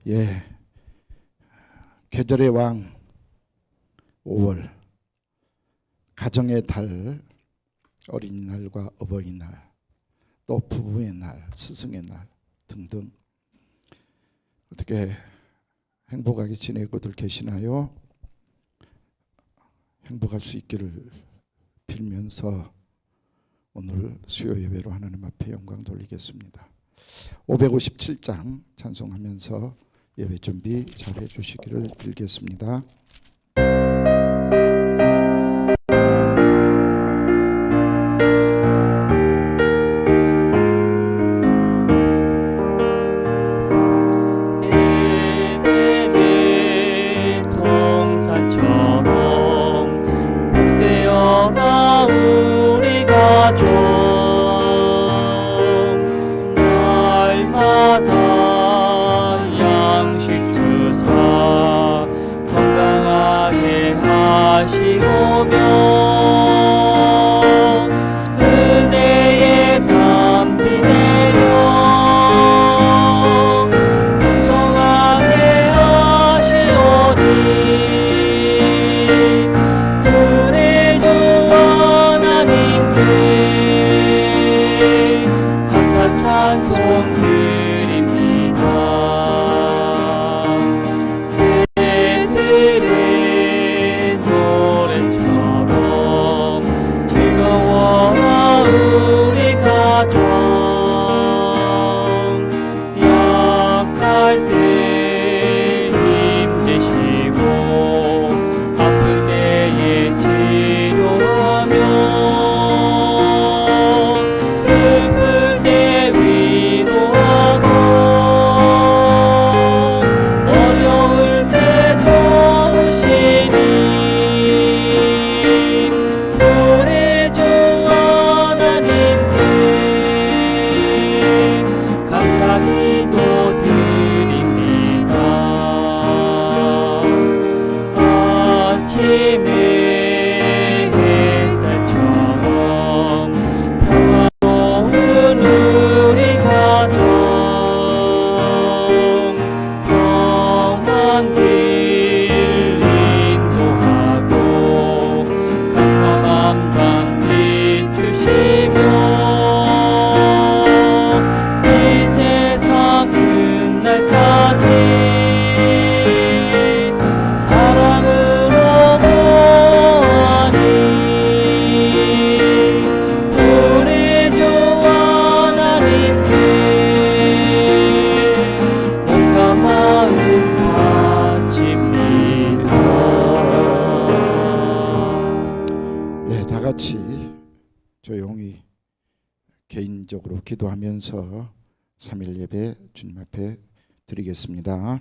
예, 계절의 왕 5월, 가정의 달, 어린이날과 어버이날, 또 부부의 날, 스승의 날 등등 어떻게 행복하게 지내고들 계시나요? 행복할 수 있기를 빌면서 오늘 수요 예배로 하나님 앞에 영광 돌리겠습니다. 557장 찬송하면서 예배 준비 잘 해주시기를 빌겠습니다. 조용히 개인적으로 기도하면서 3일 예배 주님 앞에 드리겠습니다.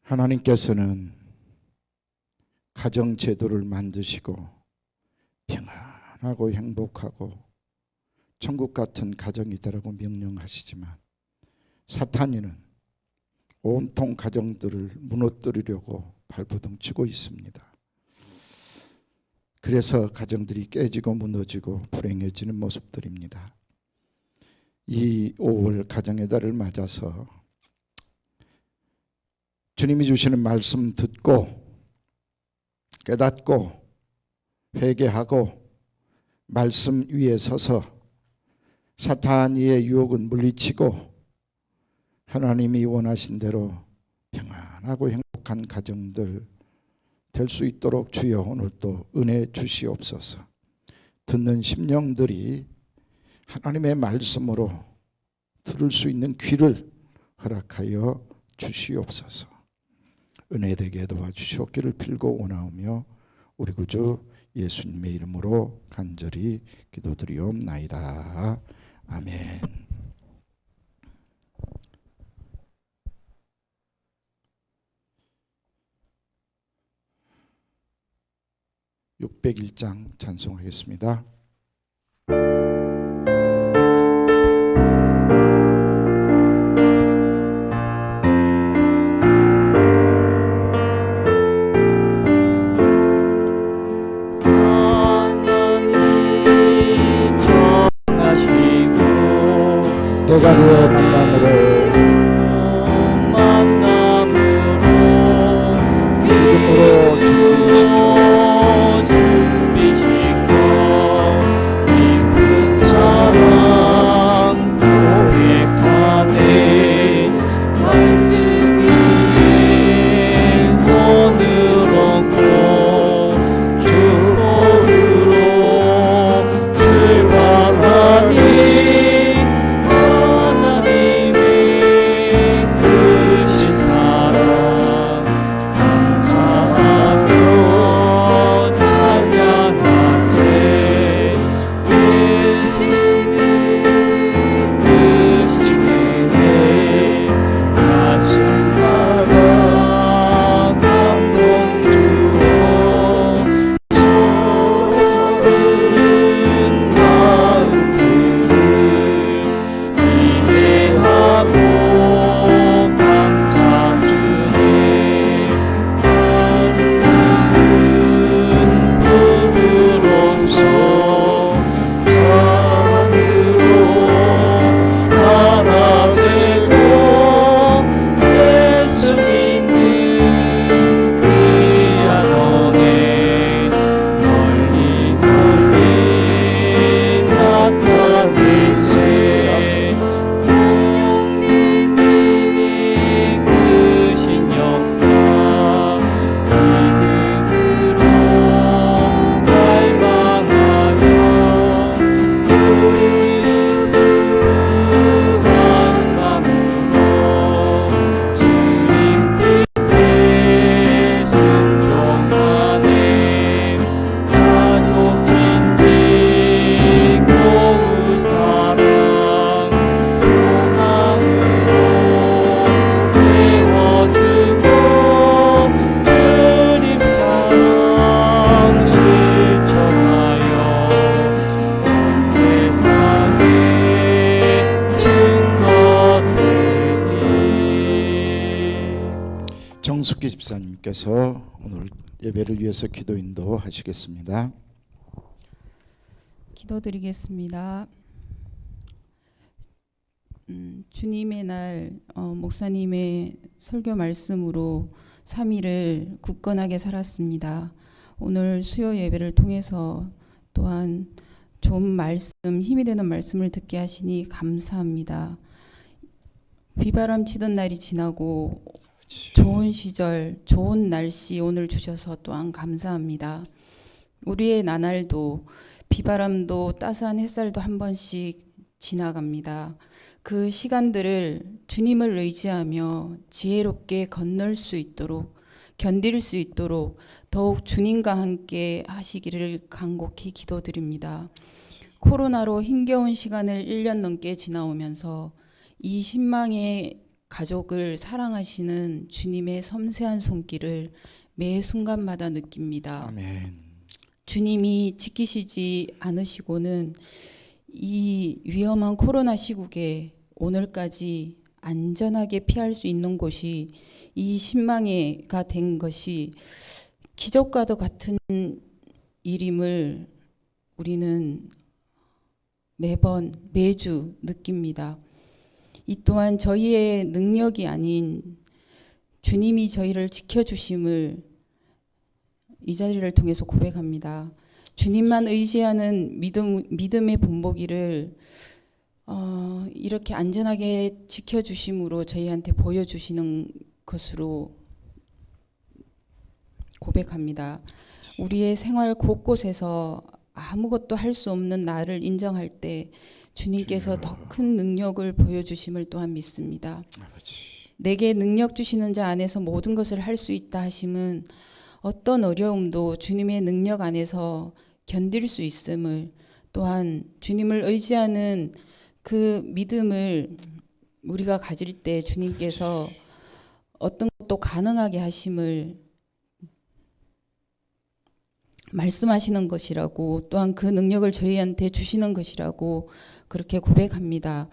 하나님께서는 가정 제도를 만드시고 평안하고 행복하고 천국 같은 가정이다라고 명령하시지만 사탄이는 온통 가정들을 무너뜨리려고 발버둥치고 있습니다. 그래서 가정들이 깨지고 무너지고 불행해지는 모습들입니다. 이 5월 가정의 달을 맞아서 주님이 주시는 말씀 듣고 깨닫고 회개하고 말씀 위에 서서 사탄의 유혹은 물리치고 하나님이 원하신 대로 평안하고 행복한 가정들 될 수 있도록 주여 오늘도 은혜 주시옵소서. 듣는 심령들이 하나님의 말씀으로 들을 수 있는 귀를 허락하여 주시옵소서. 은혜되게 도와주시옵기를 빌고 원하오며 우리 구주 예수님의 이름으로 간절히 기도드리옵나이다. 아멘. (601장) 찬송하겠습니다. 내가 되어 만남으로 믿음으로 준비시켜 깊은 사랑 고백하네. 말씀이 손을 얹고 주복으로 출발하니 하나님의 크신 사랑 감사하며 찬양하세. 예수님의 크신 은혜 가슴마다 감동 주어 서로 다른 마음들을 이해하고 감사 주네. 부드러워서 사랑으로 하나 되고 예수 믿는 귀한 은혜 멀리 멀리 나타내세. 성령님의 크신 역사 믿음으로 갈망하여 유한 마음으로 주님 뜻에 순종하네. 가족 친지 고운 사랑 소망으로 세워주고 주님 사랑 실천하여 온 세상에 증거되리. 정숙기 집사님께서 오늘 예배를 위해서 기도 인도하시겠습니다. 기도드리겠습니다. 주님의 날 목사님의 설교 말씀으로 3일을 굳건하게 살았습니다. 오늘 수요 예배를 통해서 또한 좋은 말씀, 힘이 되는 말씀을 듣게 하시니 감사합니다. 비바람 치던 날이 지나고 좋은 시절, 좋은 날씨 오늘 주셔서 또한 감사합니다. 우리의 나날도 비바람도 따스한 햇살도 한 번씩 지나갑니다. 그 시간들을 주님을 의지하며 지혜롭게 건널 수 있도록, 견딜 수 있도록 더욱 주님과 함께 하시기를 간곡히 기도드립니다. 코로나로 힘겨운 시간을 1년 넘게 지나오면서 이 신망의 가족을 사랑하시는 주님의 섬세한 손길을 매 순간마다 느낍니다. 아멘. 주님이 지키시지 않으시고는 이 위험한 코로나 시국에 오늘까지 안전하게 피할 수 있는 곳이 이 신망회가 된 것이 기적과도 같은 일임을 우리는 매주 느낍니다. 이 또한 저희의 능력이 아닌 주님이 저희를 지켜주심을 이 자리를 통해서 고백합니다. 주님만 의지하는 믿음의 본보기를 이렇게 안전하게 지켜주심으로 저희한테 보여주시는 것으로 고백합니다. 우리의 생활 곳곳에서 아무것도 할 수 없는 나를 인정할 때 주님께서 더 큰 능력을 보여주심을 또한 믿습니다. 내게 능력 주시는 자 안에서 모든 것을 할 수 있다 하심은 어떤 어려움도 주님의 능력 안에서 견딜 수 있음을, 또한 주님을 의지하는 그 믿음을 우리가 가질 때 주님께서 어떤 것도 가능하게 하심을 말씀하시는 것이라고, 또한 그 능력을 저희한테 주시는 것이라고 그렇게 고백합니다.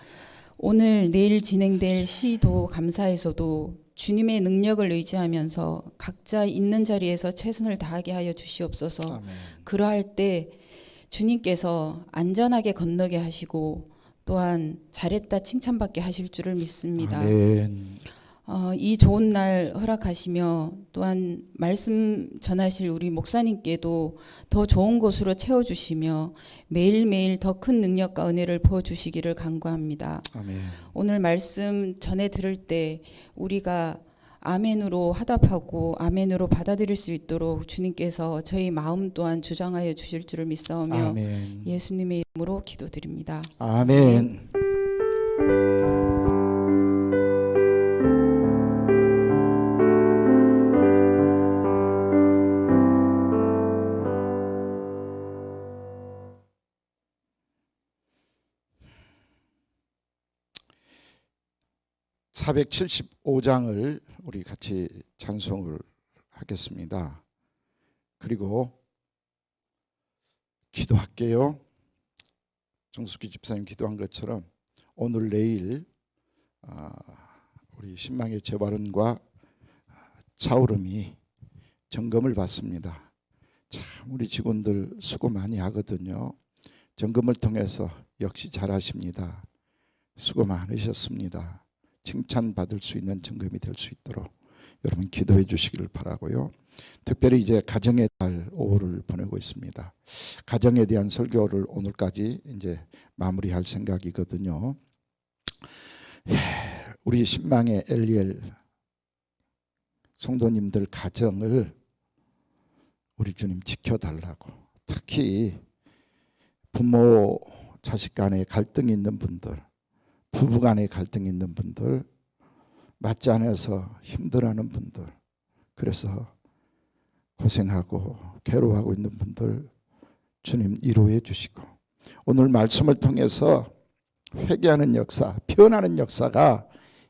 오늘 내일 진행될 시도 감사에서도 주님의 능력을 의지하면서 각자 있는 자리에서 최선을 다하게 하여 주시옵소서. 아멘. 그러할 때 주님께서 안전하게 건너게 하시고 또한 잘했다 칭찬받게 하실 줄을 믿습니다. 아멘. 이 좋은 날 허락하시며 또한 말씀 전하실 우리 목사님께도 더 좋은 것으로 채워주시며 매일매일 더 큰 능력과 은혜를 부어주시기를 간구합니다. 아멘. 오늘 말씀 전해 들을 때 우리가 아멘으로 화답하고 아멘으로 받아들일 수 있도록 주님께서 저희 마음 또한 주장하여 주실 줄을 믿사오며 아멘. 예수님의 이름으로 기도드립니다. 아멘. (475장을) 우리 같이 찬송을 하겠습니다. 그리고 기도할게요. 정숙기 집사님 기도한 것처럼 오늘 내일 우리 신망의 재발원과 차오름이 점검을 받습니다. 참 우리 직원들 수고 많이 하거든요. 점검을 통해서 역시 잘하십니다. 수고 많으셨습니다. 칭찬받을 수 있는 점검이 될 수 있도록 여러분 기도해 주시기를 바라고요. 특별히 이제 가정의 달 5월을 보내고 있습니다. 가정에 대한 설교를 오늘까지 이제 마무리할 생각이거든요. 우리 신망의 엘리엘 성도님들 가정을 우리 주님 지켜달라고, 특히 부모 자식 간에 갈등이 있는 분들, 부부 간에 갈등이 있는 분들, 맞지 않아서 힘들어하는 분들, 그래서 고생하고 괴로워하고 있는 분들 주님 위로해 주시고, 오늘 말씀을 통해서 회개하는 역사, 변하는 역사가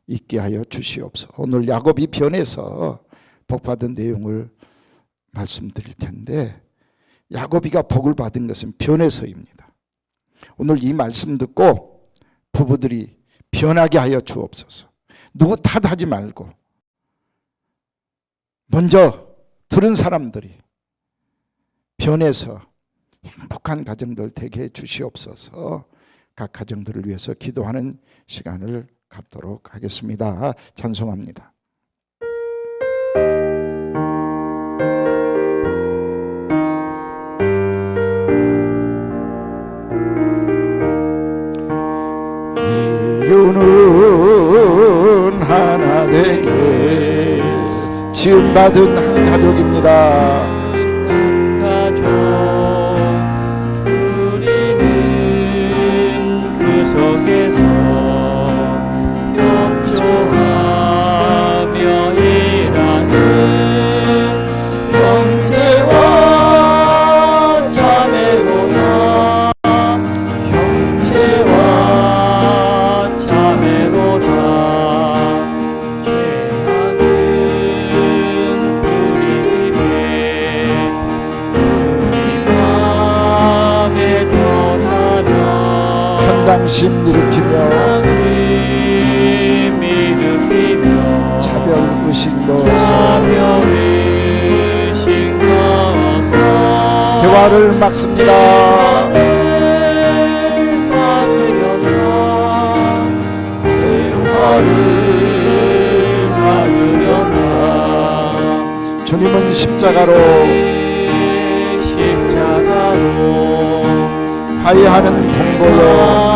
있게 하여 주시옵소서. 오늘 야곱이 변해서 복받은 내용을 말씀드릴 텐데, 야곱이가 복을 받은 것은 변해서입니다. 오늘 이 말씀 듣고 부부들이 변하게 하여 주옵소서. 누구 탓하지 말고 먼저 들은 사람들이 변해서 행복한 가정들 되게 해 주시옵소서. 각 가정들을 위해서 기도하는 시간을 갖도록 하겠습니다. 찬송합니다. 인류는 하나 되게 지음받은 한 가족입니다. 한 가족 우리는 그 속에서 협조하며 일하는 형제와 자매로다. 형제와 자매로다. 죄악은 뿌리되 우리 마음에 더 살아 편당심 일으키며 차별의식 넣어서 자별의식 넣어서 대화를 막습니다. 대화를 막으려다. 주님은 십자가로 화해하는 공보여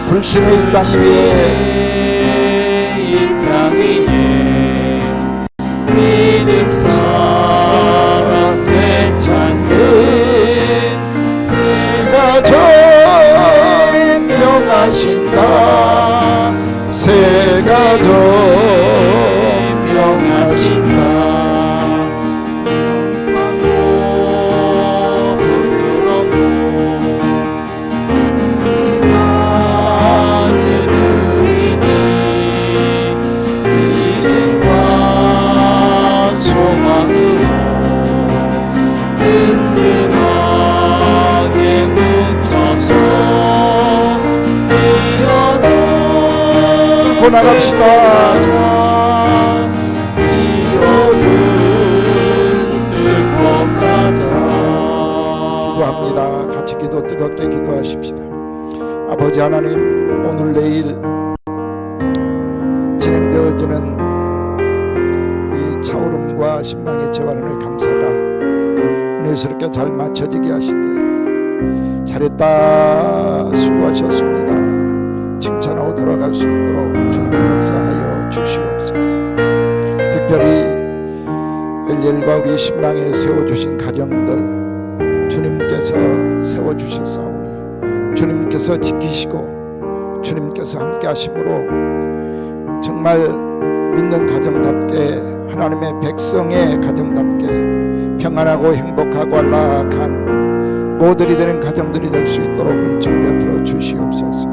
불신의 이 땅 위에 믿음 사랑 되찾는 새 가족 명하신다. 새 가족 명하신다. 뚫고 나갑시다. 기도합니다. 같이 기도 뜨겁게 기도하십시다. 아버지 하나님, 오늘 내일 진행되어지는 이 차오름과 신망의 재활원의 감사가 은혜스럽게 잘 마쳐지게 하시되 잘했다 수고하셨습니다 칭찬하고 돌아갈 수 있도록 주님 역사하여 주시옵소서. 특별히 엘리엘과 우리 신방에 세워주신 가정들 주님께서 세워주셨사오니 주님께서 지키시고 주님께서 함께 하심으로 정말 믿는 가정답게 하나님의 백성의 가정답게 평안하고 행복하고 안락한 모델이 되는 가정들이 될 수 있도록 은총 베풀어 주시옵소서.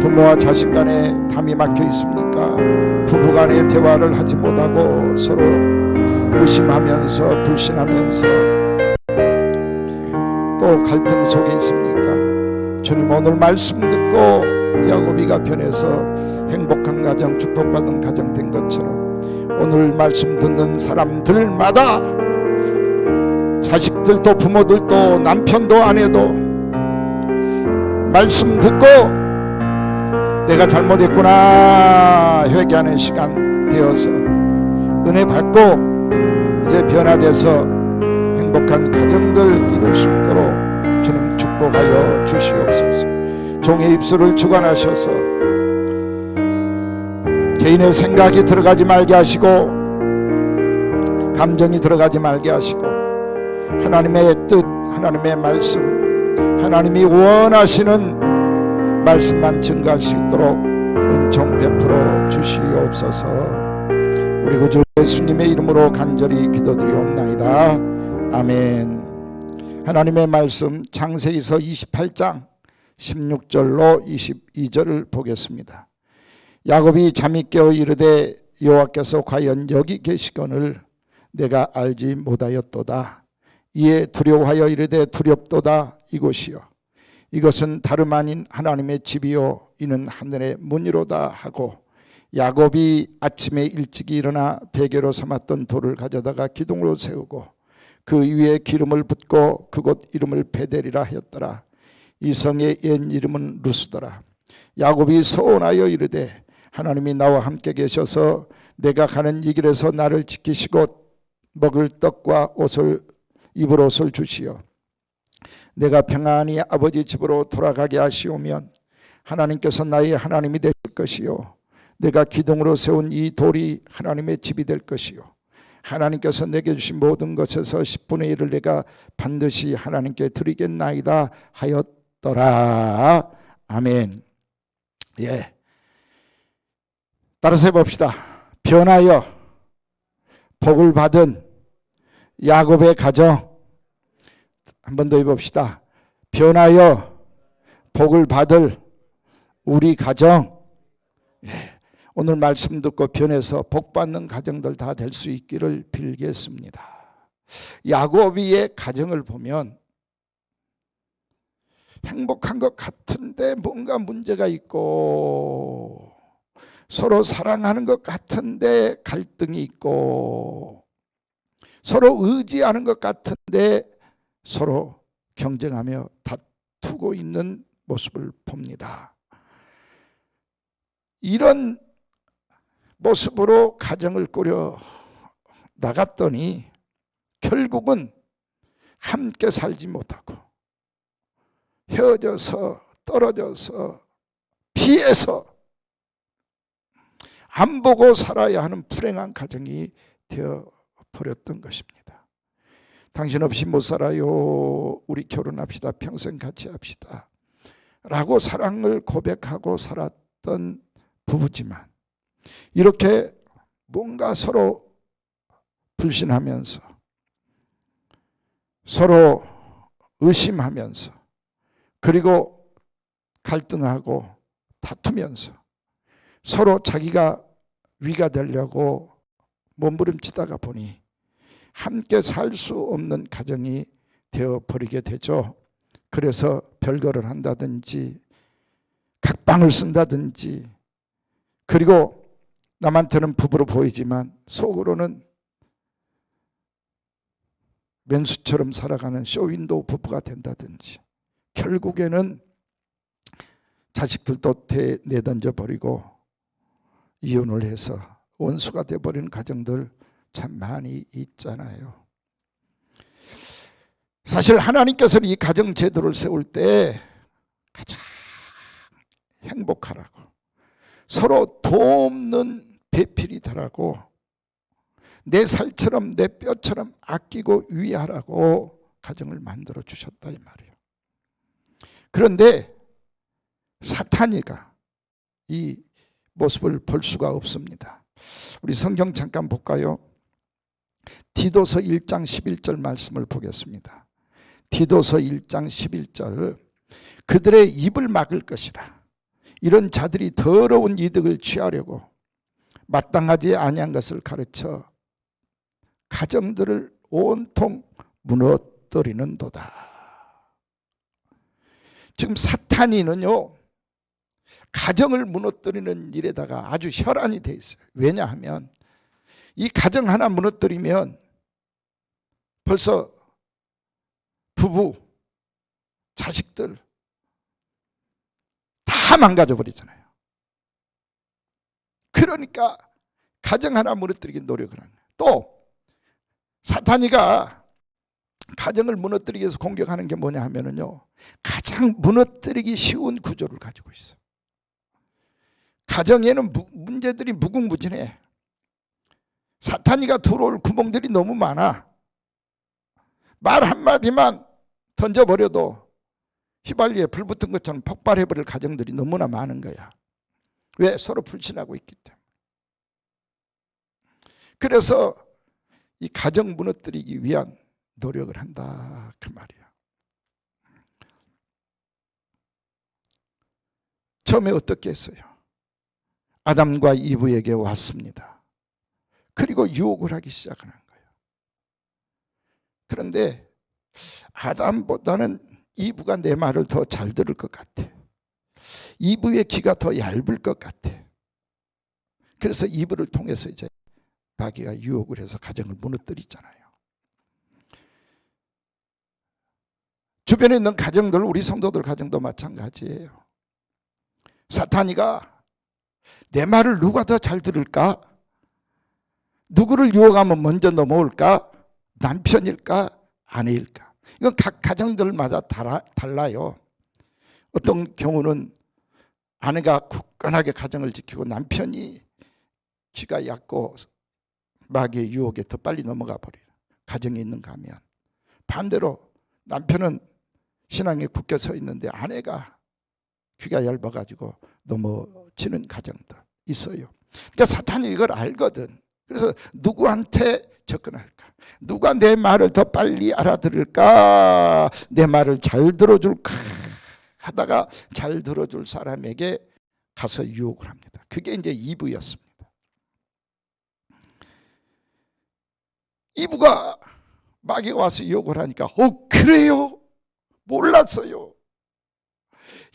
부모와 자식 간에 담이 막혀 있습니까? 부부 간에 대화를 하지 못하고 서로 의심하면서 불신하면서 또 갈등 속에 있습니까? 주님, 오늘 말씀 듣고 야곱이가 변해서 행복한 가정, 축복받은 가정 된 것처럼 오늘 말씀 듣는 사람들마다 자식들도 부모들도 남편도 아내도 말씀 듣고 내가 잘못했구나 회개하는 시간 되어서 은혜 받고 이제 변화돼서 행복한 가정들 이룰 수 있도록 주님 축복하여 주시옵소서. 종의 입술을 주관하셔서 개인의 생각이 들어가지 말게 하시고 감정이 들어가지 말게 하시고 하나님의 뜻, 하나님의 말씀, 하나님이 원하시는 말씀만 증거할 수 있도록 은총 베풀어 주시옵소서. 우리 구주 예수님의 이름으로 간절히 기도드리옵나이다. 아멘. 하나님의 말씀 창세기서 28장 16절로 22절을 보겠습니다. 야곱이 잠이 깨어 이르되 여호와께서 과연 여기 계시거늘 내가 알지 못하였도다. 이에 두려워하여 이르되 두렵도다. 이곳이요 이것은 다름 아닌 하나님의 집이요 이는 하늘의 문이로다 하고 야곱이 아침에 일찍 일어나 베개로 삼았던 돌을 가져다가 기둥으로 세우고 그 위에 기름을 붓고 그곳 이름을 베델이라 하였더라. 이 성의 옛 이름은 루스더라. 야곱이 서원하여 이르되 하나님이 나와 함께 계셔서 내가 가는 이 길에서 나를 지키시고 먹을 떡과 옷을 입을 옷을 주시어 내가 평안히 아버지 집으로 돌아가게 하시오면 하나님께서 나의 하나님이 되실 것이요 내가 기둥으로 세운 이 돌이 하나님의 집이 될 것이요 하나님께서 내게 주신 모든 것에서 10분의 1을 내가 반드시 하나님께 드리겠나이다 하였더라. 아멘. 예. 따라서 해봅시다. 변하여 복을 받은 야곱의 가정. 한 번 더 해봅시다. 변하여 복을 받을 우리 가정. 예. 오늘 말씀 듣고 변해서 복받는 가정들 다 될 수 있기를 빌겠습니다. 야곱의 가정을 보면 행복한 것 같은데 뭔가 문제가 있고 서로 사랑하는 것 같은데 갈등이 있고 서로 의지하는 것 같은데 서로 경쟁하며 다투고 있는 모습을 봅니다. 이런 모습으로 가정을 꾸려 나갔더니 결국은 함께 살지 못하고 헤어져서 떨어져서 피해서 안 보고 살아야 하는 불행한 가정이 되어버렸던 것입니다. 당신 없이 못 살아요. 우리 결혼합시다. 평생 같이 합시다. 라고 사랑을 고백하고 살았던 부부지만 이렇게 뭔가 서로 불신하면서 서로 의심하면서 그리고 갈등하고 다투면서 서로 자기가 위가 되려고 몸부림치다가 보니 함께 살 수 없는 가정이 되어버리게 되죠. 그래서 별거를 한다든지 각방을 쓴다든지 그리고 남한테는 부부로 보이지만 속으로는 맨수처럼 살아가는 쇼윈도우 부부가 된다든지 결국에는 자식들도 내던져 버리고 이혼을 해서 원수가 돼버리는 가정들 참 많이 있잖아요. 사실 하나님께서는 이 가정 제도를 세울 때 가장 행복하라고, 서로 돕는 배필이 되라고, 내 살처럼 내 뼈처럼 아끼고 위하라고 가정을 만들어 주셨다 이 말이에요. 그런데 사탄이가 이 모습을 볼 수가 없습니다. 우리 성경 잠깐 볼까요? 디도서 1장 11절 말씀을 보겠습니다. 디도서 1장 11절, 그들의 입을 막을 것이라. 이런 자들이 더러운 이득을 취하려고 마땅하지 아니한 것을 가르쳐 가정들을 온통 무너뜨리는도다. 지금 사탄이는요, 가정을 무너뜨리는 일에다가 아주 혈안이 돼 있어요. 왜냐하면 이 가정 하나 무너뜨리면 벌써 부부, 자식들 다 망가져 버리잖아요. 그러니까 가정 하나 무너뜨리기 노력을 하는 거예요. 또 사탄이가 가정을 무너뜨리기 위해서 공격하는 게 뭐냐 하면은요, 가장 무너뜨리기 쉬운 구조를 가지고 있어요. 가정에는 문제들이 무궁무진해. 사탄이가 들어올 구멍들이 너무 많아. 말 한마디만 던져버려도 휘발유에 불 붙은 것처럼 폭발해버릴 가정들이 너무나 많은 거야. 왜? 서로 불신하고 있기 때문에. 그래서 이 가정 무너뜨리기 위한 노력을 한다 그 말이야. 처음에 어떻게 했어요? 아담과 이브에게 왔습니다. 그리고 유혹을 하기 시작하는 거예요. 그런데 아담보다는 이브가 내 말을 더 잘 들을 것 같아. 이브의 귀가 더 얇을 것 같아. 그래서 이브를 통해서 이제 마귀가 유혹을 해서 가정을 무너뜨리잖아요. 주변에 있는 가정들, 우리 성도들 가정도 마찬가지예요. 사탄이가 내 말을 누가 더 잘 들을까? 누구를 유혹하면 먼저 넘어올까? 남편일까? 아내일까? 이건 각 가정들마다 달라요. 어떤 경우는 아내가 굳건하게 가정을 지키고 남편이 귀가 얕고 마귀의 유혹에 더 빨리 넘어가 버려요. 가정에 있는가 하면. 반대로 남편은 신앙에 굳게 서 있는데 아내가 귀가 얇아가지고 넘어지는 가정들 있어요. 그러니까 사탄이 이걸 알거든. 그래서 누구한테 접근할까? 누가 내 말을 더 빨리 알아들을까? 내 말을 잘 들어줄까? 하다가 잘 들어줄 사람에게 가서 유혹을 합니다. 그게 이제 이브였습니다. 이브가 마귀가 와서 유혹을 하니까 그래요? 몰랐어요.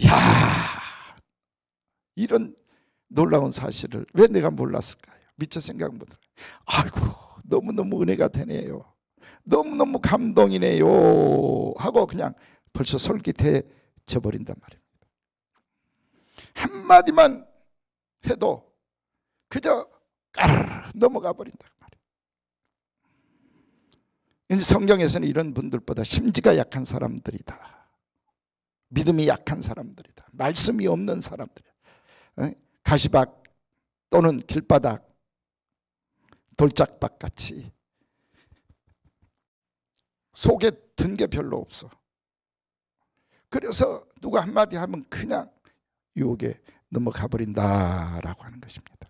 야, 이런 놀라운 사실을 왜 내가 몰랐을까요? 미처 생각 못해요. 아이고, 너무너무 은혜가 되네요. 너무너무 감동이네요 하고 그냥 벌써 솔깃해져 버린단 말입니다. 한마디만 해도 그저 까르르 넘어가 버린단 말이에요. 성경에서는 이런 분들보다 심지가 약한 사람들이다, 믿음이 약한 사람들이다, 말씀이 없는 사람들이다, 가시박 또는 길바닥 돌짝박 같이 속에 든 게 별로 없어. 그래서 누가 한마디 하면 그냥 유혹에 넘어가 버린다라고 하는 것입니다.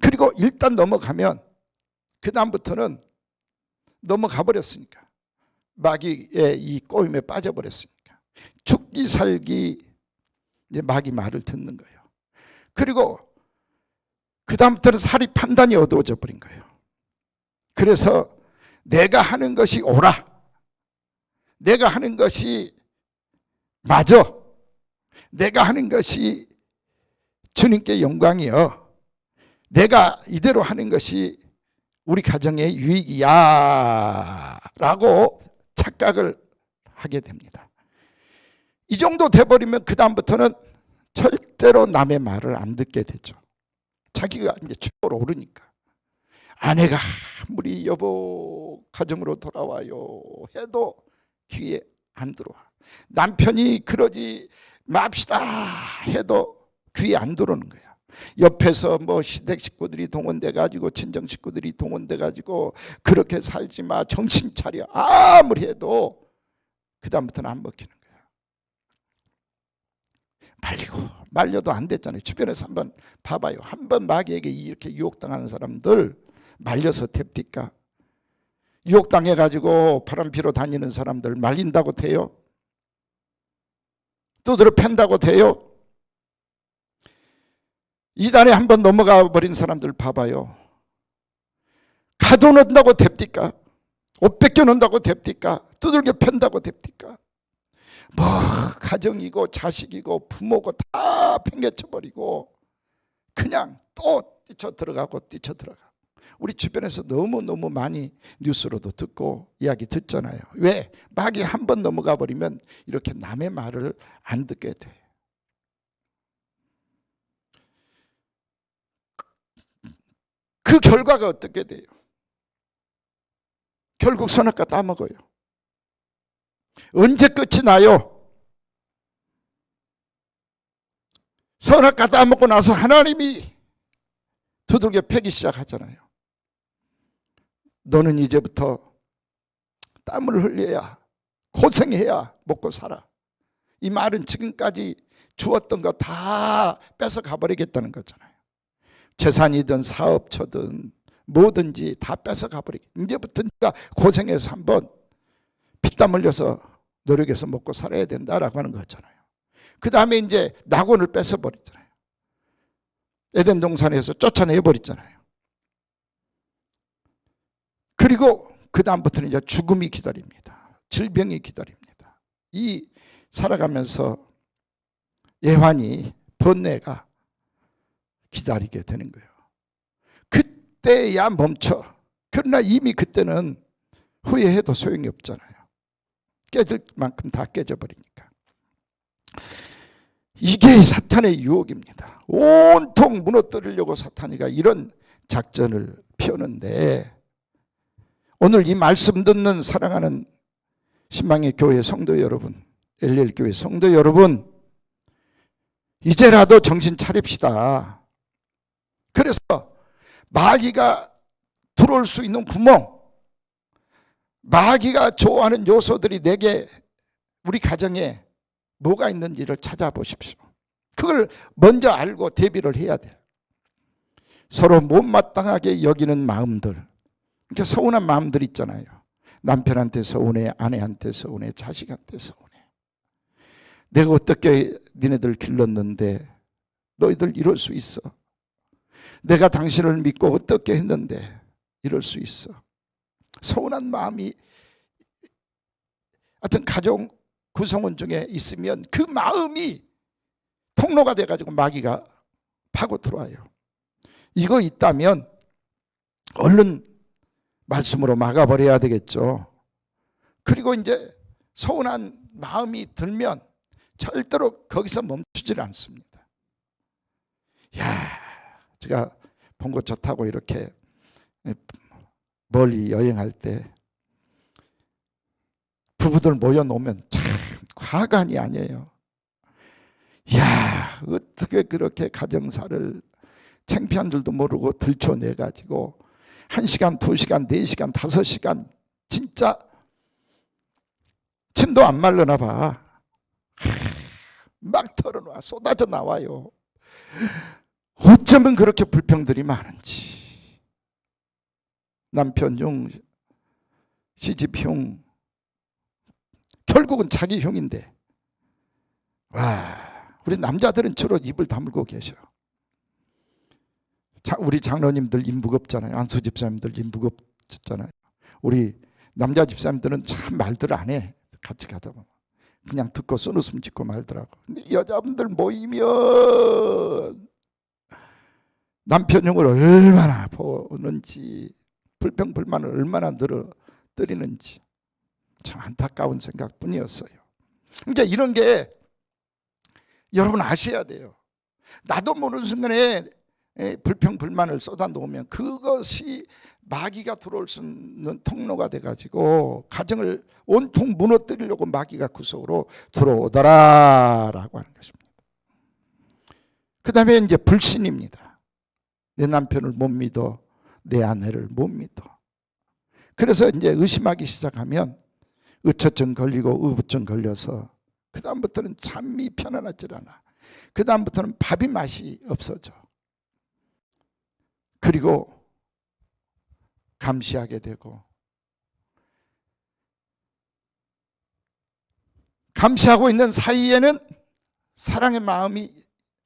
그리고 일단 넘어가면 그 다음부터는 넘어가 버렸으니까, 마귀의 이 꼬임에 빠져버렸으니까 죽기 살기 이제 마귀 말을 듣는 거예요. 그리고 그 다음부터는 사리 판단이 어두워져 버린 거예요. 그래서 내가 하는 것이 옳아, 내가 하는 것이 맞아, 내가 하는 것이 주님께 영광이여, 내가 이대로 하는 것이 우리 가정의 유익이야 라고 착각을 하게 됩니다. 이 정도 돼버리면 그 다음부터는 절대로 남의 말을 안 듣게 되죠. 자기가 이제 최고로 오르니까. 아내가 아무리 여보 가정으로 돌아와요 해도 귀에 안 들어와. 남편이 그러지 맙시다 해도 귀에 안 들어오는 거야. 옆에서 뭐 시댁 식구들이 동원돼 가지고 친정 식구들이 동원돼 가지고 그렇게 살지 마 정신 차려 아무리 해도 그 다음부터는 안 먹히는 거야. 말리고 말려도 안 됐잖아요. 주변에서 한번 봐봐요. 한번 마귀에게 이렇게 유혹당하는 사람들 말려서 됩니까? 유혹당해 가지고 바람피러 다니는 사람들 말린다고 돼요? 두드려 팬다고 돼요? 이단에 한번 넘어가 버린 사람들 봐봐요. 가둬놓는다고 됩니까? 옷 뺏겨놓는다고 됩니까? 두들겨 팬다고 됩니까? 뭐 가정이고 자식이고 부모고 다 팽개쳐버리고 그냥 또 뛰쳐들어가고 뛰쳐들어가고. 우리 주변에서 너무너무 많이 뉴스로도 듣고 이야기 듣잖아요. 왜? 마귀 한번 넘어가 버리면 이렇게 남의 말을 안 듣게 돼. 그 결과가 어떻게 돼요? 결국 선악과 따먹어요. 언제 끝이 나요? 선악과 따먹고 나서 하나님이 두들겨 패기 시작하잖아요. 너는 이제부터 땀을 흘려야 고생해야 먹고 살아. 이 말은 지금까지 주었던 거 다 뺏어 가버리겠다는 거잖아요. 재산이든 사업처든 뭐든지 다 뺏어 가버리게. 이제부터 네가 고생해서 한번 피땀 흘려서 노력해서 먹고 살아야 된다라고 하는 거잖아요. 그 다음에 이제 낙원을 뺏어버리잖아요. 에덴 동산에서 쫓아내버리잖아요. 그리고 그 다음부터는 이제 죽음이 기다립니다. 질병이 기다립니다. 이 살아가면서 예환이 번뇌가 기다리게 되는 거예요. 그때야 멈춰. 그러나 이미 그때는 후회해도 소용이 없잖아요. 깨질 만큼 다 깨져버리니까. 이게 사탄의 유혹입니다. 온통 무너뜨리려고 사탄이가 이런 작전을 펴는데, 오늘 이 말씀 듣는 사랑하는 신망의 교회 성도 여러분, 엘리엘 교회 성도 여러분, 이제라도 정신 차립시다. 그래서 마귀가 들어올 수 있는 구멍, 마귀가 좋아하는 요소들이 내게, 우리 가정에 뭐가 있는지를 찾아보십시오. 그걸 먼저 알고 대비를 해야 돼요. 서로 못마땅하게 여기는 마음들, 그러니까 서운한 마음들 있잖아요. 남편한테 서운해, 아내한테 서운해, 자식한테 서운해. 내가 어떻게 니네들 길렀는데 너희들 이럴 수 있어. 내가 당신을 믿고 어떻게 했는데 이럴 수 있어. 서운한 마음이 하여튼 가족 구성원 중에 있으면 그 마음이 통로가 돼가지고 마귀가 파고 들어와요. 이거 있다면 얼른 말씀으로 막아버려야 되겠죠. 그리고 이제 서운한 마음이 들면 절대로 거기서 멈추질 않습니다. 제가 봉고차 타고 이렇게 멀리 여행할 때 부부들 모여놓으면 참 과간이 아니에요. 어떻게 그렇게 가정사를 창피한 줄도 모르고 들춰내가지고 1시간, 2시간, 4시간, 5시간 진짜 침도 안 말르나 봐. 막 털어놔, 쏟아져 나와요. 어쩌면 그렇게 불평들이 많은지. 남편 흉, 시집 흉, 결국은 자기 흉인데, 우리 남자들은 주로 입을 다물고 계셔. 우리 장로님들 입 무겁잖아요. 안수 집사님들 입 무겁잖아요. 우리 남자 집사님들은 참 말들 안 해. 같이 가다 보면 그냥 듣고 쓴웃음 짓고 말더라고. 근데 여자분들 모이면 남편 흉을 얼마나 보는지, 불평불만을 얼마나 늘어뜨리는지 참 안타까운 생각뿐이었어요. 그러니까 이런 게 여러분 아셔야 돼요. 나도 모르는 순간에 불평불만을 쏟아놓으면 그것이 마귀가 들어올 수 있는 통로가 돼가지고 가정을 온통 무너뜨리려고 마귀가 구석으로 들어오더라라고 하는 것입니다. 그 다음에 이제 불신입니다. 내 남편을 못 믿어, 내 아내를 못 믿어. 그래서 이제 의심하기 시작하면 의처증 걸리고 의부증 걸려서 그 다음부터는 잠이 편안하질 않아. 그 다음부터는 밥이 맛이 없어져. 그리고 감시하게 되고, 감시하고 있는 사이에는 사랑의 마음이,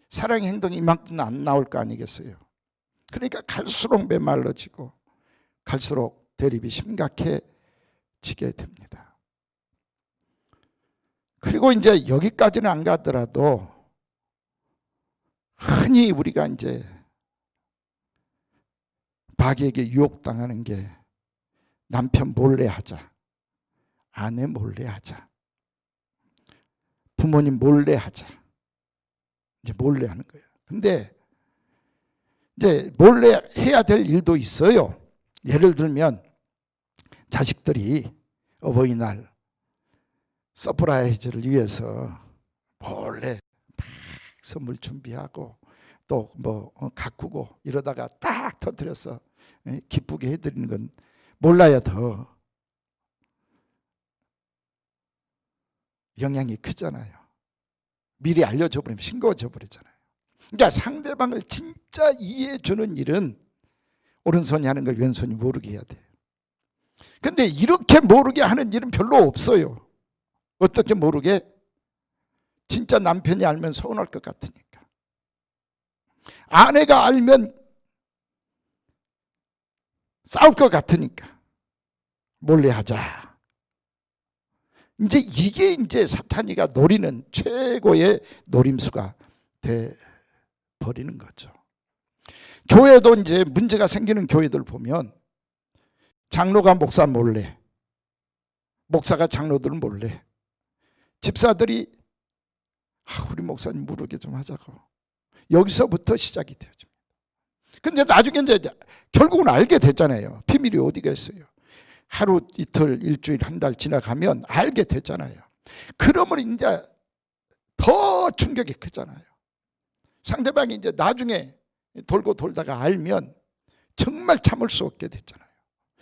사랑의 행동이 이만큼 안 나올 거 아니겠어요. 그러니까 갈수록 메말라지고 갈수록 대립이 심각해지게 됩니다. 그리고 이제 여기까지는 안 가더라도 흔히 우리가 이제 마귀에게 유혹당하는 게 남편 몰래 하자, 아내 몰래 하자, 부모님 몰래 하자. 이제 몰래 하는 거예요. 근데 이제 몰래 해야 될 일도 있어요. 예를 들면 자식들이 어버이날 서프라이즈를 위해서 몰래 막 선물 준비하고 또 뭐 가꾸고 이러다가 딱 터뜨려서 기쁘게 해드리는 건 몰라야 더 영향이 크잖아요. 미리 알려줘 버리면 싱거워져 버리잖아요. 그러니까 상대방을 진짜 이해해 주는 일은 오른손이 하는 걸 왼손이 모르게 해야 돼요. 근데 이렇게 모르게 하는 일은 별로 없어요. 어떻게 모르게? 진짜 남편이 알면 서운할 것 같으니까. 아내가 알면 싸울 것 같으니까 몰래 하자. 이제 이게 이제 사탄이가 노리는 최고의 노림수가 돼 버리는 거죠. 교회도 이제 문제가 생기는 교회들 보면 장로가 목사 몰래, 목사가 장로들 몰래, 집사들이 우리 목사님 모르게 좀 하자고. 여기서부터 시작이 되어집니다. 근데 나중에 이제 결국은 알게 됐잖아요. 비밀이 어디가 있어요. 하루, 이틀, 일주일, 한 달 지나가면 알게 됐잖아요. 그러면 이제 더 충격이 크잖아요. 상대방이 이제 나중에 돌고 돌다가 알면 정말 참을 수 없게 됐잖아요.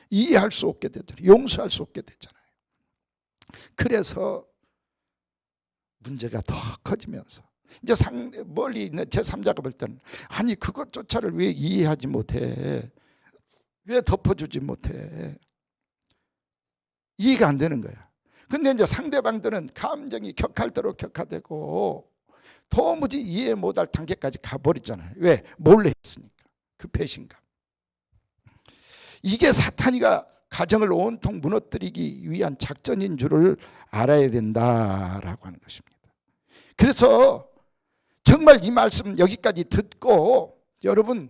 이해할 수 없게 됐잖아요. 용서할 수 없게 됐잖아요. 그래서 문제가 더 커지면서 이제 멀리 있는 제3자가 볼 때는 아니 그것조차를 왜 이해하지 못해? 왜 덮어주지 못해? 이해가 안 되는 거야. 근데 이제 상대방들은 감정이 격할대로 격화되고 도무지 이해 못할 단계까지 가버리잖아요. 왜? 몰래 했으니까. 그 배신감. 이게 사탄이가 가정을 온통 무너뜨리기 위한 작전인 줄을 알아야 된다라고 하는 것입니다. 그래서 정말 이 말씀 여기까지 듣고 여러분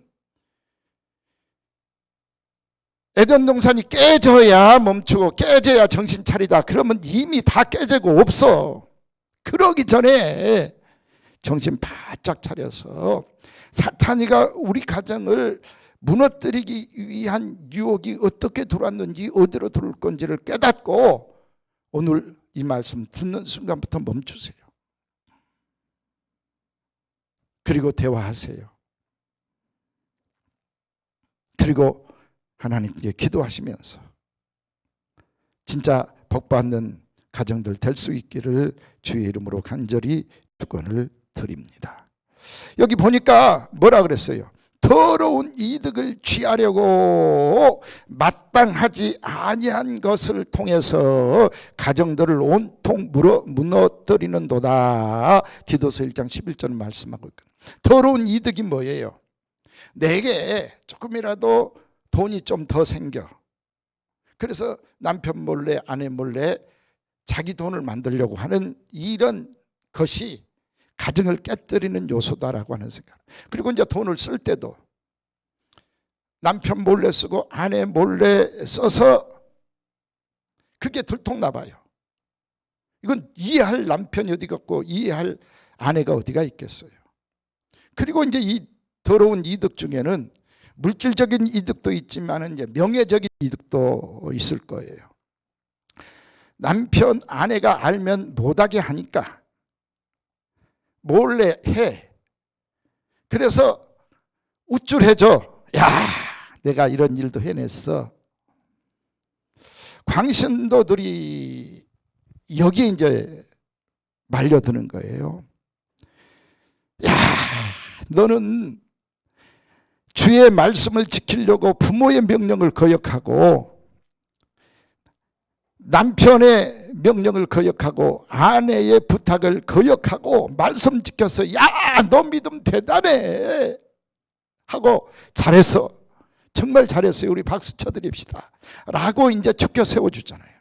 에덴 동산이 깨져야 멈추고 깨져야 정신 차리다. 그러면 이미 다 깨지고 없어. 그러기 전에 정신 바짝 차려서 사탄이가 우리 가정을 무너뜨리기 위한 유혹이 어떻게 들어왔는지 어디로 들어올 건지를 깨닫고 오늘 이 말씀 듣는 순간부터 멈추세요. 그리고 대화하세요. 그리고 하나님께 기도하시면서 진짜 복받는 가정들 될 수 있기를 주의 이름으로 간절히 축원을 드립니다. 여기 보니까 뭐라 그랬어요? 더러운 이득을 취하려고 마땅하지 아니한 것을 통해서 가정들을 온통 무너뜨리는도다. 디도서 1장 11절 말씀하고 있거든요. 더러운 이득이 뭐예요? 내게 조금이라도 돈이 좀 더 생겨. 그래서 남편 몰래 아내 몰래 자기 돈을 만들려고 하는 이런 것이 가정을 깨뜨리는 요소다라고 하는 생각. 그리고 이제 돈을 쓸 때도 남편 몰래 쓰고 아내 몰래 써서 그게 들통나 봐요. 이건 이해할 남편이 어디 없고 이해할 아내가 어디가 있겠어요. 그리고 이제 이 더러운 이득 중에는 물질적인 이득도 있지만 이제 명예적인 이득도 있을 거예요. 남편, 아내가 알면 못하게 하니까 몰래 해. 그래서 우쭐해져. 야, 내가 이런 일도 해냈어. 광신도들이 여기에 이제 말려드는 거예요. 야, 너는 주의 말씀을 지키려고 부모의 명령을 거역하고 남편의 명령을 거역하고 아내의 부탁을 거역하고 말씀 지켜서 야, 너 믿음 대단해 하고 잘했어. 정말 잘했어요. 우리 박수 쳐드립시다. 라고 이제 축켜 세워주잖아요.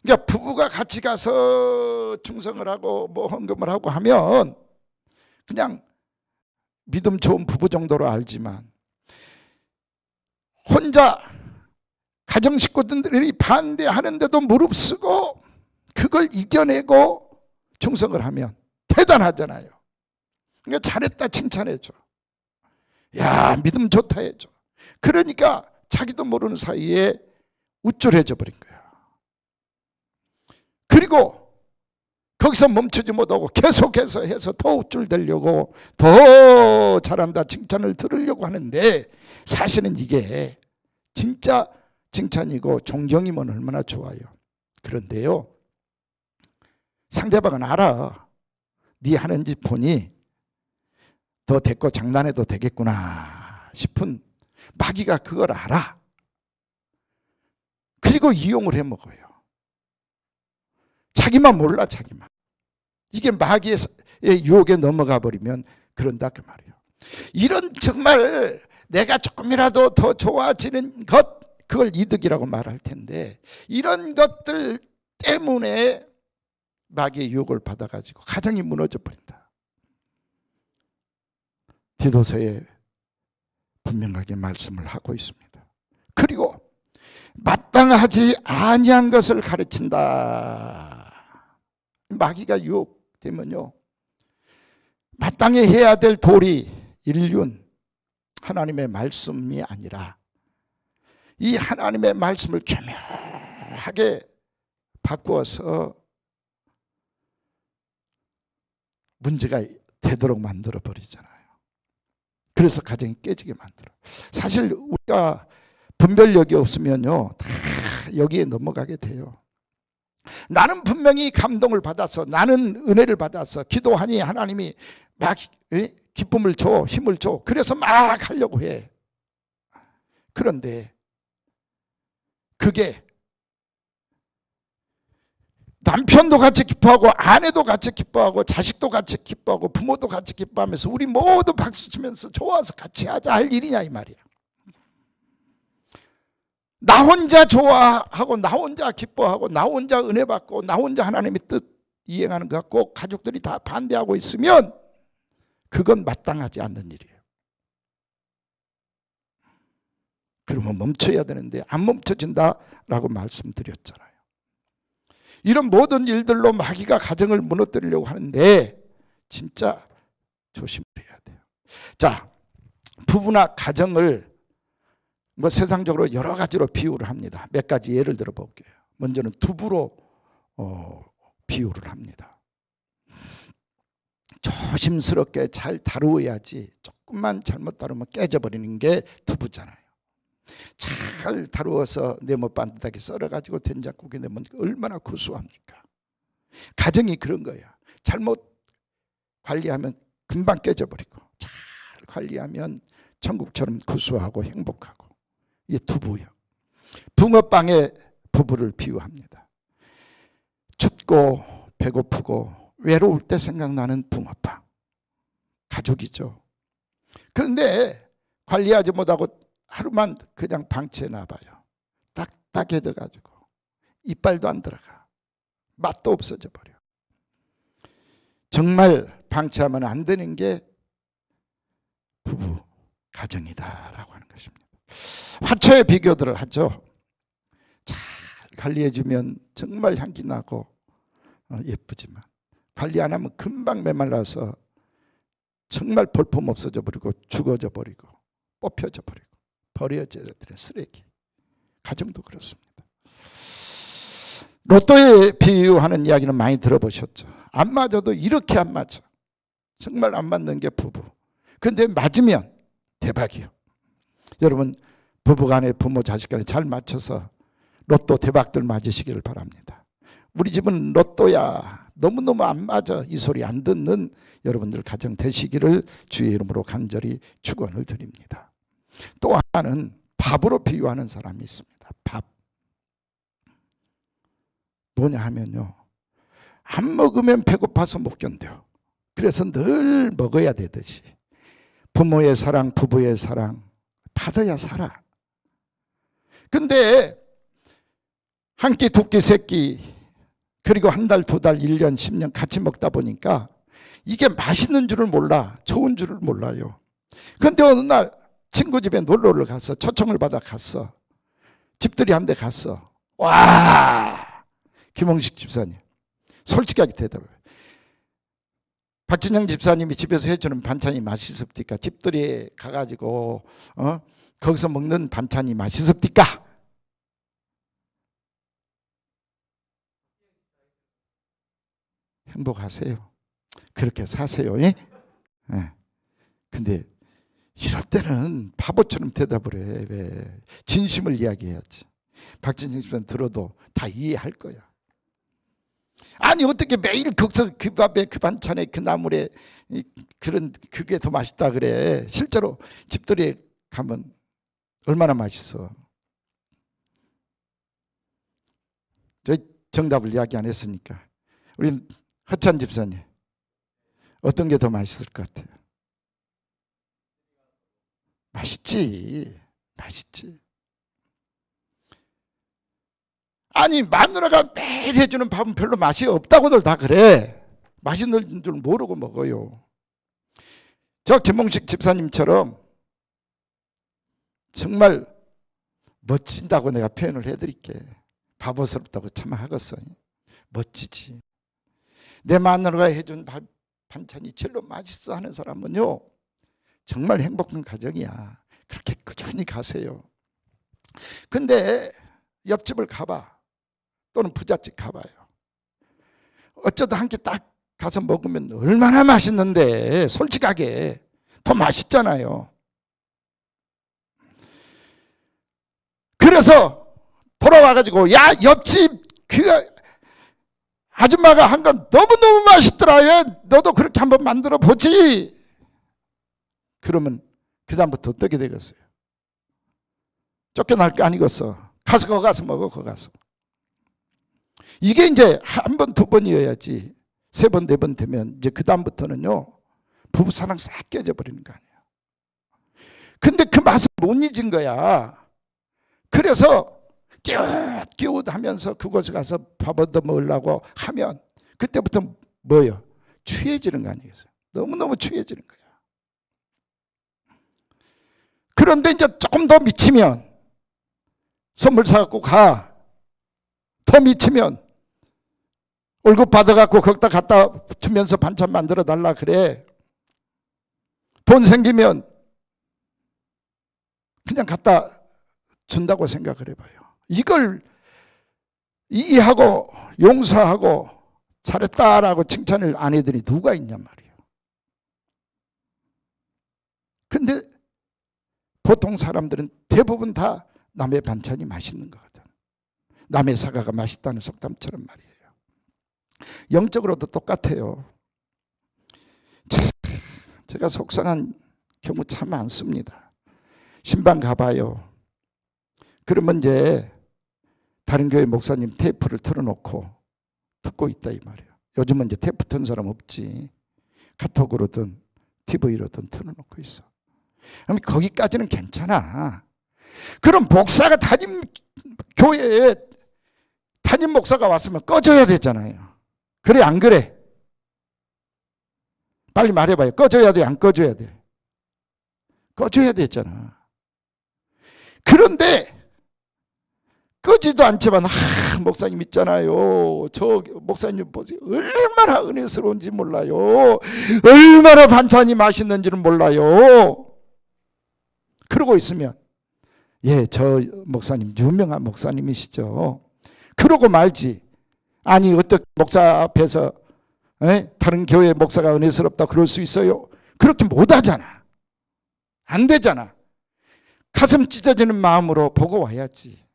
그러니까 부부가 같이 가서 충성을 하고 뭐 헌금을 하고 하면 그냥 믿음 좋은 부부 정도로 알지만 혼자 가정 식구들이 반대하는데도 무릅쓰고 그걸 이겨내고 충성을 하면 대단하잖아요. 그러니까 잘했다 칭찬해줘. 야, 믿음 좋다 해줘. 그러니까 자기도 모르는 사이에 우쭐해져 버린 거야. 그리고 거기서 멈추지 못하고 계속해서 해서 더 우쭐대려고 더 잘한다 칭찬을 들으려고 하는데 사실은 이게 진짜 칭찬이고 존경이면 얼마나 좋아요. 그런데요, 상대방은 알아. 네 하는 짓 보니 더 됐고 장난해도 되겠구나 싶은 마귀가 그걸 알아. 그리고 이용을 해먹어요. 자기만 몰라. 자기만. 이게 마귀의 유혹에 넘어가 버리면 그런다 그 말이에요. 이런 정말 내가 조금이라도 더 좋아지는 것, 그걸 이득이라고 말할 텐데 이런 것들 때문에 마귀의 유혹을 받아가지고 가정이 무너져 버린다. 디도서에 분명하게 말씀을 하고 있습니다. 그리고 마땅하지 아니한 것을 가르친다. 마귀가 유혹되면요, 마땅히 해야 될 도리, 인륜, 하나님의 말씀이 아니라 이 하나님의 말씀을 교묘하게 바꾸어서 문제가 되도록 만들어 버리잖아요. 그래서 가정이 깨지게 만들어. 사실 우리가 분별력이 없으면요, 다 여기에 넘어가게 돼요. 나는 분명히 감동을 받아서, 나는 은혜를 받아서 기도하니 하나님이 막 기쁨을 줘, 힘을 줘. 그래서 막 하려고 해. 그런데 그게 남편도 같이 기뻐하고 아내도 같이 기뻐하고 자식도 같이 기뻐하고 부모도 같이 기뻐하면서 우리 모두 박수 치면서 좋아서 같이 하자 할 일이냐 이 말이야. 나 혼자 좋아하고 나 혼자 기뻐하고 나 혼자 은혜 받고 나 혼자 하나님의 뜻 이행하는 것 같고 가족들이 다 반대하고 있으면 그건 마땅하지 않는 일이에요. 그러면 멈춰야 되는데 안 멈춰진다라고 말씀드렸잖아요. 이런 모든 일들로 마귀가 가정을 무너뜨리려고 하는데 진짜 조심해야 돼요. 자, 부부나 가정을 뭐 세상적으로 여러 가지로 비유를 합니다. 몇 가지 예를 들어 볼게요. 먼저는 두부로 비유를 합니다. 조심스럽게 잘 다루어야지. 조금만 잘못 다루면 깨져버리는 게 두부잖아요. 잘 다루어서 네모 반듯하게 썰어가지고 된장국에 넣으면 얼마나 구수합니까? 가정이 그런 거야. 잘못 관리하면 금방 깨져버리고 잘 관리하면 천국처럼 구수하고 행복하고. 이게 두부요. 붕어빵에 부부를 비유합니다. 춥고 배고프고 외로울 때 생각나는 붕어빵. 가족이죠. 그런데 관리하지 못하고 하루만 그냥 방치해놔봐요. 딱딱해져 가지고 이빨도 안 들어가. 맛도 없어져 버려. 정말 방치하면 안 되는 게 부부 가정이다라고 하는 것입니다. 화초의 비교들을 하죠. 잘 관리해주면 정말 향기 나고 예쁘지만 관리 안 하면 금방 메말라서 정말 볼품 없어져 버리고 죽어져 버리고 뽑혀져 버리고 버려져야 되는 쓰레기. 가정도 그렇습니다. 로또에 비유하는 이야기는 많이 들어보셨죠. 안 맞아도 이렇게 안 맞아. 정말 안 맞는 게 부부. 근데 맞으면 대박이요. 여러분 부부간에 부모 자식간에 잘 맞춰서 로또 대박들 맞으시기를 바랍니다. 우리 집은 로또야 너무너무 안 맞아 이 소리 안 듣는 여러분들 가정 되시기를 주의 이름으로 간절히 축원을 드립니다. 또 하나는 밥으로 비유하는 사람이 있습니다. 밥. 뭐냐 하면요, 안 먹으면 배고파서 못 견뎌. 그래서 늘 먹어야 되듯이 부모의 사랑, 부부의 사랑 받아야 살아. 근데 한 끼, 두 끼, 세 끼, 그리고 한 달, 두 달, 1년, 10년 같이 먹다 보니까 이게 맛있는 줄을 몰라. 좋은 줄을 몰라요. 근데 어느 날 친구 집에 놀러를 가서 초청을 받아 갔어. 집들이 한 대 갔어. 와! 김홍식 집사님. 솔직하게 대답해. 박진영 집사님이 집에서 해주는 반찬이 맛있습니까? 집들이에 가가지고 거기서 먹는 반찬이 맛있습니까? 행복하세요. 그렇게 사세요. 예? 예. 근데 이럴 때는 바보처럼 대답을 해. 왜? 진심을 이야기해야지. 박진영 집사님 들어도 다 이해할 거야. 아니 어떻게 매일 거기서 그 밥에 그 반찬에 그 나물에 그런 그게 더 맛있다 그래. 실제로 집들이에 가면 얼마나 맛있어. 저희 정답을 이야기 안 했으니까 우리 하찬 집사님 어떤 게 더 맛있을 것 같아요? 맛있지. 맛있지. 아니 마누라가 매일 해주는 밥은 별로 맛이 없다고들 다 그래. 맛있는 줄 모르고 먹어요. 저 김홍식 집사님처럼 정말 멋진다고 내가 표현을 해드릴게. 바보스럽다고 참 하겠어. 멋지지. 내 마누라가 해준 반찬이 제일로 맛있어 하는 사람은요 정말 행복한 가정이야. 그렇게 꾸준히 가세요. 근데 옆집을 가봐. 또는 부잣집 가봐요. 어쩌다 한 끼 딱 가서 먹으면 얼마나 맛있는데. 솔직하게 더 맛있잖아요. 그래서 돌아와가지고 야 옆집 그 아줌마가 한 건 너무너무 맛있더라. 왜 너도 그렇게 한번 만들어 보지. 그러면 그 다음부터 어떻게 되겠어요? 쫓겨날 거 아니겠어. 가서 거기 가서 먹어. 거기 가서. 이게 이제 한 번, 두 번이어야지. 세 번, 네 번 되면 이제 그 다음부터는요 부부사랑 싹 깨져 버리는 거 아니야. 근데 그 맛을 못 잊은 거야. 그래서 끼웃 하면서 그곳에 가서 밥 얻어 먹으려고 하면 그때부터 뭐예요? 취해지는 거 아니겠어요? 너무너무 취해지는 거야. 그런데 이제 조금 더 미치면 선물 사갖고 가. 더 미치면 월급 받아갖고 거기다 갖다 주면서 반찬 만들어 달라 그래. 돈 생기면 그냥 갖다 준다고 생각을 해봐요. 이걸 이해하고 용서하고 잘했다라고 칭찬을 안 해드리 누가 있냔 말이에요. 근데 보통 사람들은 대부분 다 남의 반찬이 맛있는 거거든. 남의 사과가 맛있다는 속담처럼 말이에요. 영적으로도 똑같아요. 제가 속상한 경우 참 많습니다. 신방 가봐요. 그러면 이제 다른 교회 목사님 테이프를 틀어놓고 듣고 있다 이 말이에요. 요즘은 이제 테이프 튼 사람 없지. 카톡으로든 TV로든 틀어놓고 있어. 그럼 거기까지는 괜찮아. 그럼 목사가 교회에 담임 목사가 왔으면 꺼져야 되잖아요. 그래 안 그래? 빨리 말해봐요. 꺼져야 돼 안 꺼져야 돼? 꺼져야 되잖아. 그런데 끄지도 않지만 목사님 있잖아요. 저 목사님 보세요. 얼마나 은혜스러운지 몰라요. 얼마나 반찬이 맛있는지는 몰라요. 그러고 있으면 저 목사님 유명한 목사님이시죠. 그러고 말지. 아니 어떻게 목사 앞에서 다른 교회 목사가 은혜스럽다 그럴 수 있어요? 그렇게 못하잖아. 안 되잖아. 가슴 찢어지는 마음으로 보고 와야지.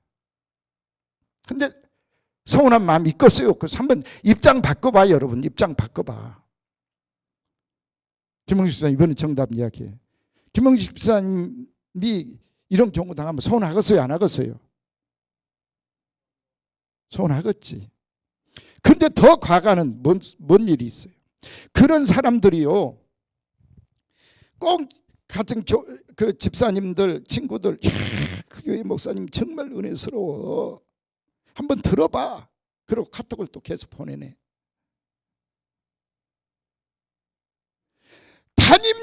근데 서운한 마음이 있겠어요? 없겠어요? 한번 입장 바꿔봐. 여러분 입장 바꿔봐. 김홍식 집사님 이번에 정답 이야기해. 김홍식 집사님이 이런 경우 당하면 서운하겠어요? 안 하겠어요? 서운하겠지. 근데 더 과가는 뭔 일이 있어요? 그런 사람들이요 꼭 같은 그 집사님들 친구들 그 교회 목사님 정말 은혜스러워 한번 들어봐. 그리고 카톡을 또 계속 보내네. 담임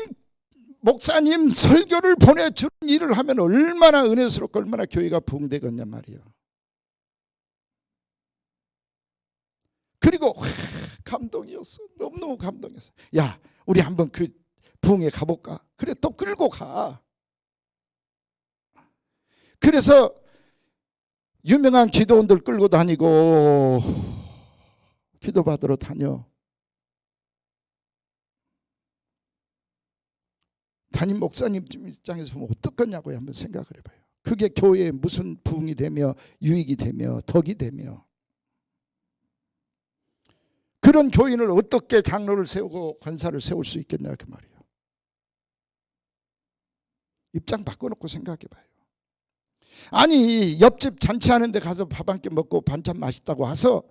목사님 설교를 보내주는 일을 하면 얼마나 은혜스럽고 얼마나 교회가 부흥되겠냐 말이야. 그리고 감동이었어. 너무너무 감동이었어. 야 우리 한번 그 부흥에 가볼까? 그래 또 끌고 가. 그래서 유명한 기도원들 끌고 다니고 기도받으러 다녀. 담임 목사님 입장에서 보면 어떻겠냐고요. 한번 생각을 해봐요. 그게 교회에 무슨 부흥이 되며 유익이 되며 덕이 되며 그런 교인을 어떻게 장로를 세우고 권사를 세울 수 있겠냐 그 말이에요. 입장 바꿔놓고 생각해봐요. 아니 옆집 잔치하는 데 가서 밥 한 끼 먹고 반찬 맛있다고 와서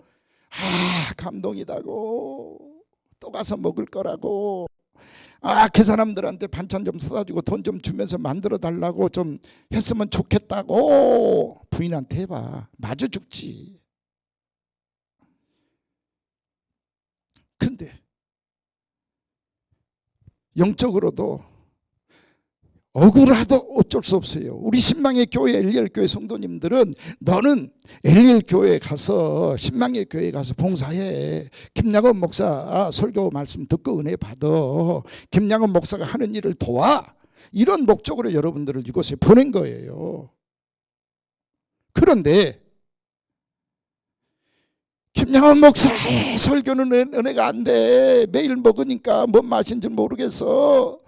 감동이다고 또 가서 먹을 거라고 그 사람들한테 반찬 좀 사다 주고 돈 좀 주면서 만들어 달라고 좀 했으면 좋겠다고 부인한테 해봐. 맞아 죽지. 근데 영적으로도 억울하도 어쩔 수 없어요. 우리 신망의 교회 엘리엘 교회 성도님들은 너는 엘리엘 교회에 가서 신망의 교회에 가서 봉사해. 김양원 목사 설교 말씀 듣고 은혜 받아. 김양원 목사가 하는 일을 도와. 이런 목적으로 여러분들을 이곳에 보낸 거예요. 그런데 김양원 목사의 설교는 은혜가 안 돼. 매일 먹으니까 뭔 맛인지 모르겠어.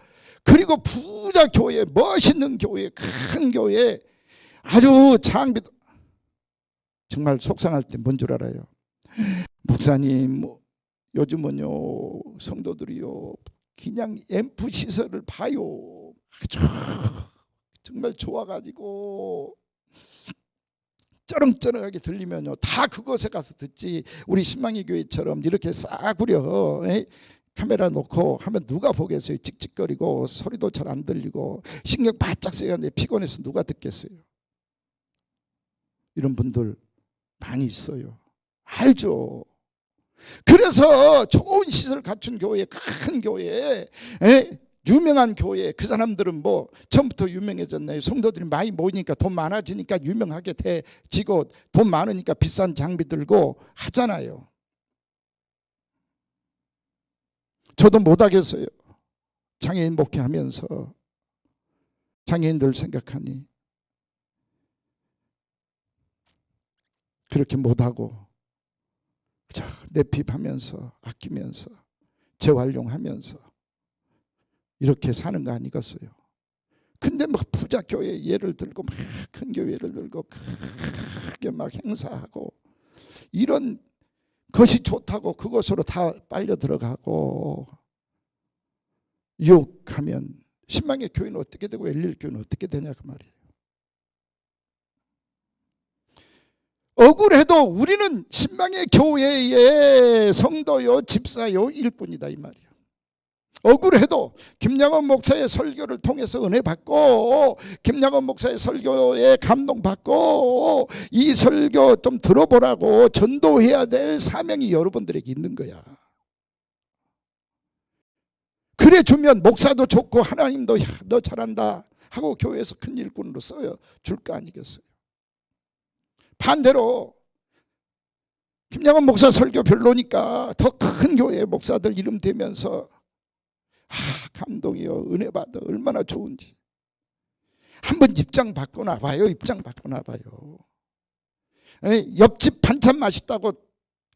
그리고 부자 교회, 멋있는 교회, 큰 교회, 아주 장비도 정말 속상할 때 뭔 줄 알아요? 목사님 요즘은요 성도들이요 그냥 앰프 시설을 봐요. 아주 정말 좋아가지고 쩌렁쩌렁하게 들리면요 다 그곳에 가서 듣지. 우리 신망의 교회처럼 이렇게 싸구려 카메라 놓고 하면 누가 보겠어요? 찍찍거리고 소리도 잘 안 들리고 신경 바짝 써야 하는데 피곤해서 누가 듣겠어요? 이런 분들 많이 있어요. 알죠? 그래서 좋은 시설 갖춘 교회, 큰 교회, 유명한 교회, 그 사람들은 뭐 처음부터 유명해졌나요? 성도들이 많이 모이니까 돈 많아지니까 유명하게 돼지고 돈 많으니까 비싼 장비 들고 하잖아요. 저도 못하겠어요. 장애인 목회하면서 장애인들 생각하니 그렇게 못하고 내핍하면서 아끼면서 재활용하면서 이렇게 사는 거 아니겠어요? 근데 뭐 부자 교회 예를 들고 막 큰 교회를 들고 크게 막 행사하고 이런 것이 좋다고 그것으로 다 빨려 들어가고 유혹하면 신망의 교회는 어떻게 되고 엘리엘 교회는 어떻게 되냐 그 말이에요. 억울해도 우리는 신망의 교회의 성도요 집사요 일뿐이다 이 말이에요. 억울해도 김양원 목사의 설교를 통해서 은혜 받고 김양원 목사의 설교에 감동 받고 이 설교 좀 들어보라고 전도해야 될 사명이 여러분들에게 있는 거야. 그래 주면 목사도 좋고 하나님도 야, 너 잘한다 하고 교회에서 큰 일꾼으로 써요 줄 거 아니겠어요. 반대로 김양원 목사 설교 별로니까 더 큰 교회 목사들 이름 대면서 감동이요, 은혜 받아, 얼마나 좋은지. 한번 입장 바꿔놔 봐요. 입장 바꿔놔 봐요. 옆집 반찬 맛있다고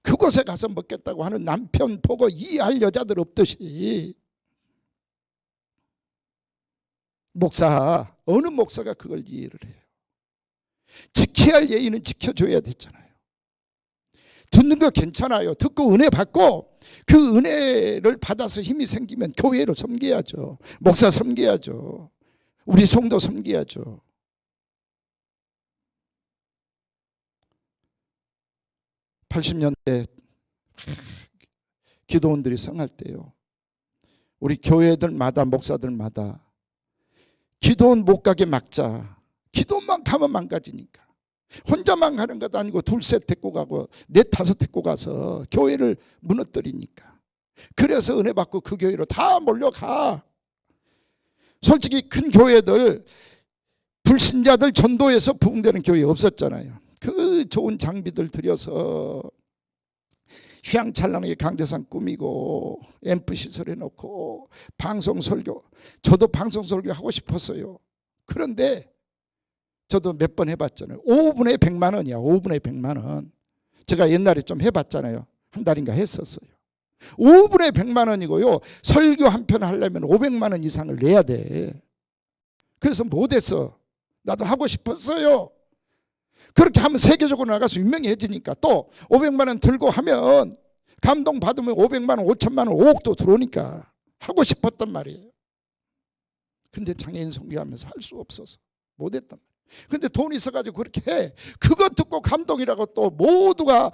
그곳에 가서 먹겠다고 하는 남편 보고 이해할 여자들 없듯이 목사, 어느 목사가 그걸 이해를 해요. 지켜야 할 예의는 지켜줘야 되잖아요. 듣는 거 괜찮아요. 듣고 은혜 받고 그 은혜를 받아서 힘이 생기면 교회로 섬겨야죠. 목사 섬겨야죠. 우리 성도 섬겨야죠. (80년대) 기도원들이 성할 때요, 우리 교회들마다 목사들마다 기도원 못 가게 막자. 기도원만 가면 망가지니까. 혼자만 가는 것도 아니고 둘셋 데리고 가고 넷 다섯 데리고 가서 교회를 무너뜨리니까. 그래서 은혜 받고 그 교회로 다 몰려가. 솔직히 큰 교회들 불신자들 전도해서 부흥되는 교회 없었잖아요. 그 좋은 장비들 들여서 휘황찬란하게 강대상 꾸미고 앰프 시설 해놓고 방송 설교. 저도 방송 설교 하고 싶었어요. 그런데 저도 몇 번 해봤잖아요. 5분에 100만 원이야. 5분에 100만 원. 제가 옛날에 좀 해봤잖아요. 한 달인가 했었어요. 5분에 100만 원이고요. 설교 한 편 하려면 500만 원 이상을 내야 돼. 그래서 못했어. 나도 하고 싶었어요. 그렇게 하면 세계적으로 나가서 유명해지니까 또 500만 원 들고 하면 감동 받으면 500만 원, 5천만 원, 5억도 들어오니까 하고 싶었단 말이에요. 근데 장애인 선교하면서 할 수 없어서 못했단 말이에요. 근데 돈이 있어가지고 그렇게 해. 그거 듣고 감동이라고 또 모두가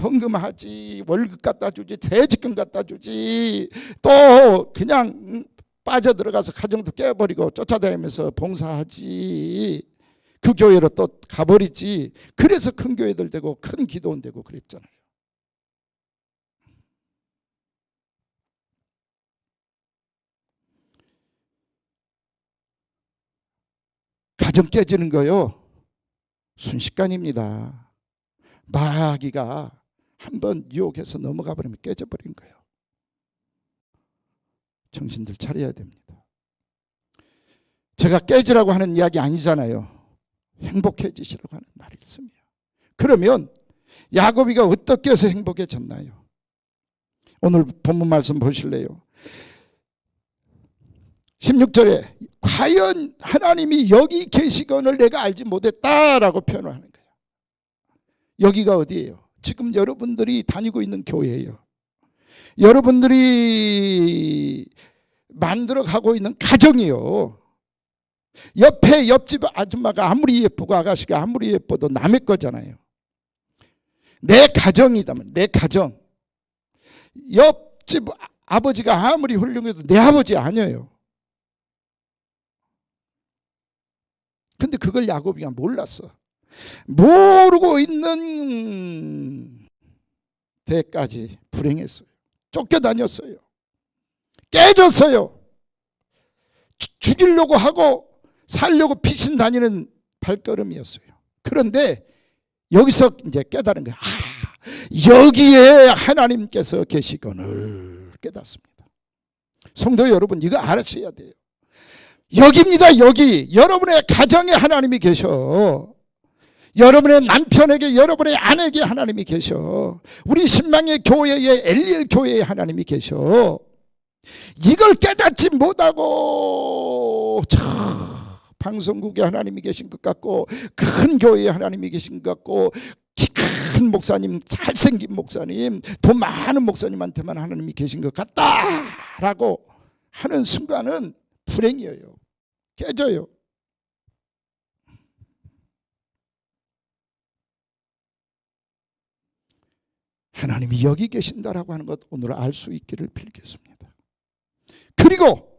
헌금하지, 월급 갖다 주지, 대직금 갖다 주지, 또 그냥 빠져들어가서 가정도 깨버리고 쫓아다니면서 봉사하지. 그 교회로 또 가버리지. 그래서 큰 교회들 되고 큰 기도원 되고 그랬잖아요. 가정 깨지는 거요, 순식간입니다. 마귀가 한번 유혹해서 넘어가 버리면 깨져버린 거예요. 정신들 차려야 됩니다. 제가 깨지라고 하는 이야기 아니잖아요. 행복해지시라고 하는 말씀이에요. 그러면 야곱이가 어떻게 해서 행복해졌나요? 오늘 본문 말씀 보실래요? 16절에 과연 하나님이 여기 계시건을 내가 알지 못했다라고 표현을 하는 거예요. 여기가 어디예요? 지금 여러분들이 다니고 있는 교회예요. 여러분들이 만들어가고 있는 가정이요. 옆에 옆집 아줌마가 아무리 예쁘고 아가씨가 아무리 예뻐도 남의 거잖아요. 내 가정이다면 내 가정. 옆집 아버지가 아무리 훌륭해도 내 아버지 아니에요. 근데 그걸 야곱이가 몰랐어. 모르고 있는 데까지 불행했어요. 쫓겨다녔어요. 깨졌어요. 죽이려고 하고 살려고 피신 다니는 발걸음이었어요. 그런데 여기서 이제 깨달은 거예요. 여기에 하나님께서 계시거늘 깨닫습니다. 성도 여러분, 이거 알아셔야 돼요. 여기입니다. 여기 여러분의 가정에 하나님이 계셔. 여러분의 남편에게, 여러분의 아내에게 하나님이 계셔. 우리 신망의 교회에, 엘리엘 교회에 하나님이 계셔. 이걸 깨닫지 못하고 저 방송국에 하나님이 계신 것 같고, 큰 교회에 하나님이 계신 것 같고, 키 큰 목사님, 잘생긴 목사님, 돈 많은 목사님한테만 하나님이 계신 것 같다라고 하는 순간은 불행이에요. 깨져요. 하나님이 여기 계신다라고 하는 것 오늘 알 수 있기를 빌겠습니다. 그리고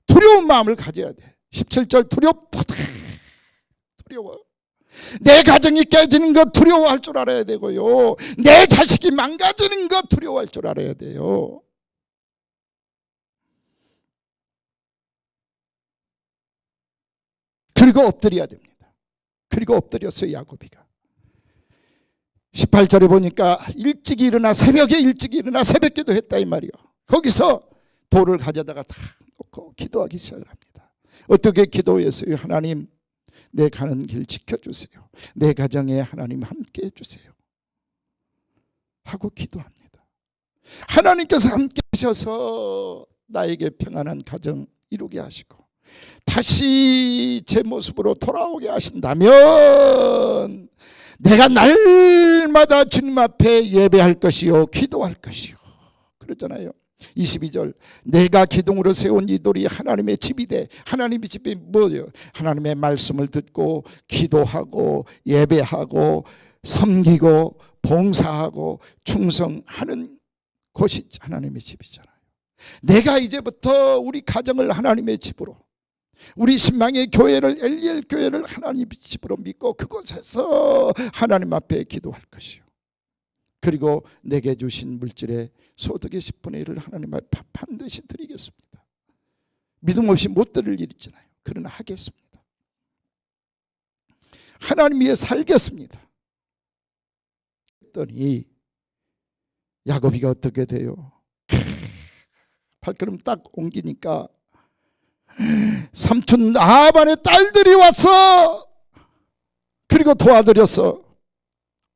두려운 마음을 가져야 돼. 17절 두려워. 내 가정이 깨지는 것 두려워할 줄 알아야 되고요. 내 자식이 망가지는 것 두려워할 줄 알아야 돼요. 그리고 엎드려야 됩니다. 그리고 엎드렸어요, 야곱이가. 18절에 보니까 일찍이 일어나 새벽에 일찍 일어나 새벽기도 했다 이 말이요. 거기서 돌을 가져다가 다 놓고 기도하기 시작합니다. 어떻게 기도했어요? 하나님, 내 가는 길 지켜주세요. 내 가정에 하나님 함께 해주세요 하고 기도합니다. 하나님께서 함께 하셔서 나에게 평안한 가정 이루게 하시고 다시 제 모습으로 돌아오게 하신다면 내가 날마다 주님 앞에 예배할 것이요 기도할 것이요 그러잖아요. 22절, 내가 기둥으로 세운 이 돌이 하나님의 집이 돼. 하나님의 집이 뭐예요? 하나님의 말씀을 듣고 기도하고 예배하고 섬기고 봉사하고 충성하는 곳이 하나님의 집이잖아요. 내가 이제부터 우리 가정을 하나님의 집으로, 우리 신망의 교회를, 엘리엘 교회를 하나님의 집으로 믿고 그곳에서 하나님 앞에 기도할 것이요. 그리고 내게 주신 물질의 소득의 10분의 1을 하나님 앞에 반드시 드리겠습니다. 믿음 없이 못 드릴 일 있잖아요. 그러나 하겠습니다. 하나님 위해 살겠습니다. 했더니 야곱이가 어떻게 돼요? 발걸음 딱 옮기니까 삼촌 라반의 딸들이 왔어. 그리고 도와드렸어.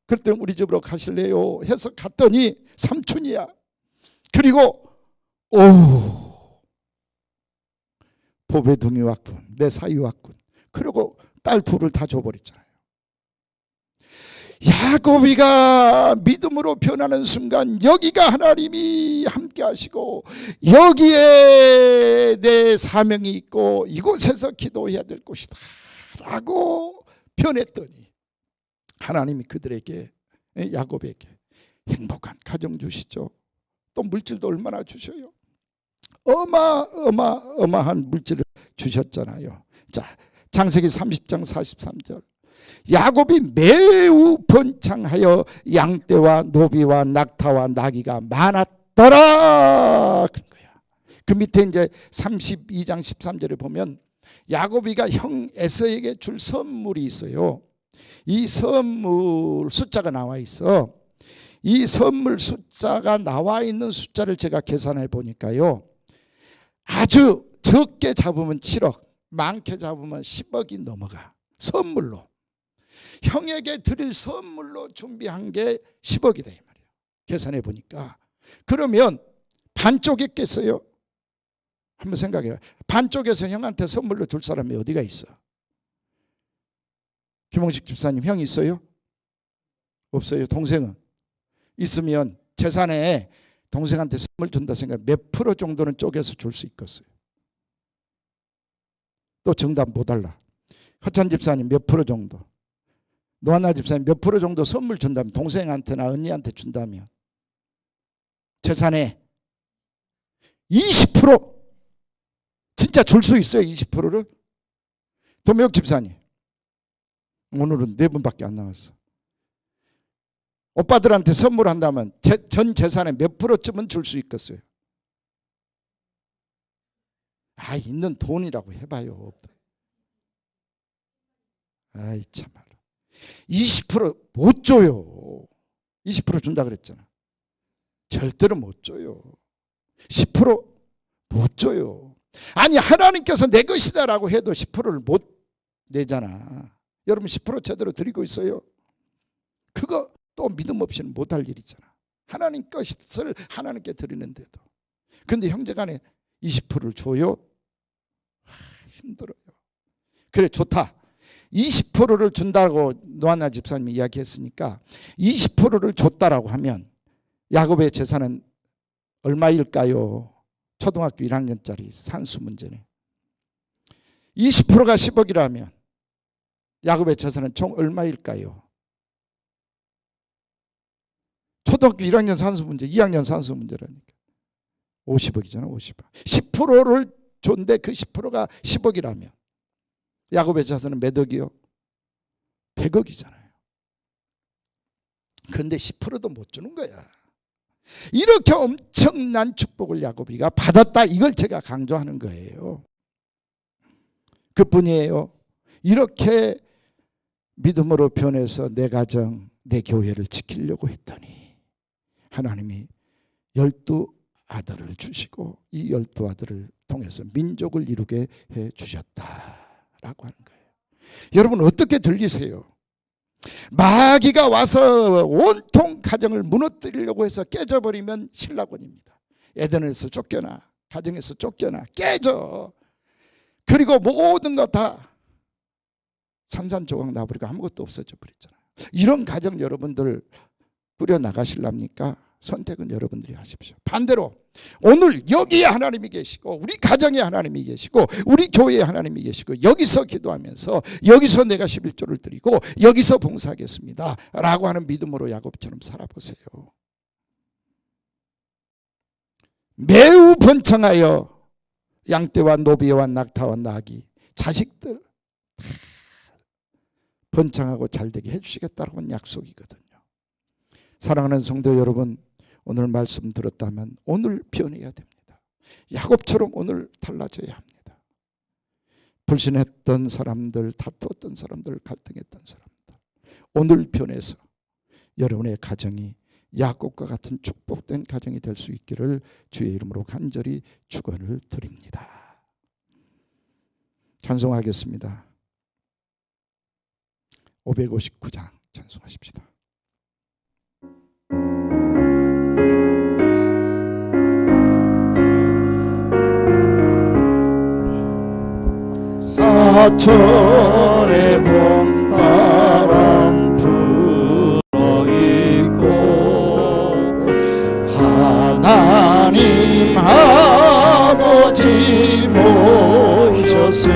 그때 우리 집으로 가실래요? 해서 갔더니 삼촌이야. 그리고 보배둥이 왔군, 내 사위 왔군. 그리고 딸 둘을 다 줘버렸잖아요. 야곱이가 믿음으로 변하는 순간 여기가 하나님이 함께 하시고 여기에 내 사명이 있고 이곳에서 기도해야 될 곳이다 라고 변했더니 하나님이 그들에게, 야곱에게 행복한 가정 주시죠. 또 물질도 얼마나 주셔요. 어마어마한 물질을 주셨잖아요. 자, 창세기 30장 43절, 야곱이 매우 번창하여 양떼와 노비와 낙타와 나귀가 많았더라. 그런 거야. 그 밑에 이제 32장 13절에 보면 야곱이가 형 에서에게 줄 선물이 있어요. 이 선물 숫자가 나와 있어. 이 선물 숫자가 나와 있는 숫자를 제가 계산해 보니까요, 아주 적게 잡으면 7억, 많게 잡으면 10억이 넘어가. 선물로, 형에게 드릴 선물로 준비한 게 10억이다 이 말이에요. 계산해 보니까. 그러면 반쪽이겠어요? 한번 생각해요. 반쪽에서 형한테 선물로 줄 사람이 어디가 있어? 김홍식 집사님 형 있어요? 없어요? 동생은? 있으면 재산에 동생한테 선물 준다 생각 몇 프로 정도는 쪼개서 줄 수 있겠어요? 또 정답 못 알라. 허찬 집사님 몇 프로 정도? 노하나 집사님 몇 프로 정도 선물 준다면, 동생한테나 언니한테 준다면 재산에 20% 진짜 줄 수 있어요? 20%를? 도매혁 집사님 오늘은 4분밖에 안 나왔어. 오빠들한테 선물한다면 전 재산의 몇 프로쯤은 줄 수 있겠어요? 있는 돈이라고 해봐요. 아이 참말로 20% 못 줘요. 20% 준다 그랬잖아. 절대로 못 줘요. 10%못 줘요. 아니 하나님께서 내 것이다라고 해도 10%를 못 내잖아. 여러분 10% 제대로 드리고 있어요? 그거 또 믿음 없이는 못할 일이잖아. 하나님 것을 하나님께 드리는데도. 근데 형제간에 20%를 줘요? 힘들어요. 그래 좋다. 20%를 준다고 노하나 집사님이 이야기했으니까 20%를 줬다라고 하면 야곱의 재산은 얼마일까요? 초등학교 1학년짜리 산수 문제네. 20%가 10억이라면 야곱의 재산은 총 얼마일까요? 초등학교 1학년 산수 문제, 2학년 산수 문제라니까. 50억이잖아, 50억. 10%를 줬는데 그 10%가 10억이라면 야곱의 재산은 몇 억이요? 100억이잖아요. 그런데 10%도 못 주는 거야. 이렇게 엄청난 축복을 야곱이가 받았다. 이걸 제가 강조하는 거예요. 그뿐이에요. 이렇게 믿음으로 변해서 내 가정, 내 교회를 지키려고 했더니 하나님이 12 아들을 주시고 이 12 아들을 통해서 민족을 이루게 해 주셨다라고 하는 거예요. 여러분 어떻게 들리세요? 마귀가 와서 온통 가정을 무너뜨리려고 해서 깨져버리면 신라곤입니다. 에덴에서 쫓겨나, 가정에서 쫓겨나, 깨져. 그리고 모든 것 다 산산조각 나버리고 아무것도 없어져 버렸잖아요. 이런 가정 여러분들 꾸려나가실랍니까? 선택은 여러분들이 하십시오. 반대로 오늘 여기에 하나님이 계시고 우리 가정에 하나님이 계시고 우리 교회에 하나님이 계시고 여기서 기도하면서 여기서 내가 11조를 드리고 여기서 봉사하겠습니다 라고 하는 믿음으로 야곱처럼 살아보세요. 매우 번창하여 양떼와 노비와 낙타와 나귀 자식들 다 번창하고 잘되게 해주시겠다고 하는 약속이거든요. 사랑하는 성도 여러분, 오늘 말씀 들었다면 오늘 변해야 됩니다. 야곱처럼 오늘 달라져야 합니다. 불신했던 사람들, 다투었던 사람들, 갈등했던 사람들, 오늘 변해서 여러분의 가정이 야곱과 같은 축복된 가정이 될 수 있기를 주의 이름으로 간절히 축원을 드립니다. 찬송하겠습니다. 559장 찬송하십시다. 사철의 봄바람 불어있고 하나님 아버지 모셨으니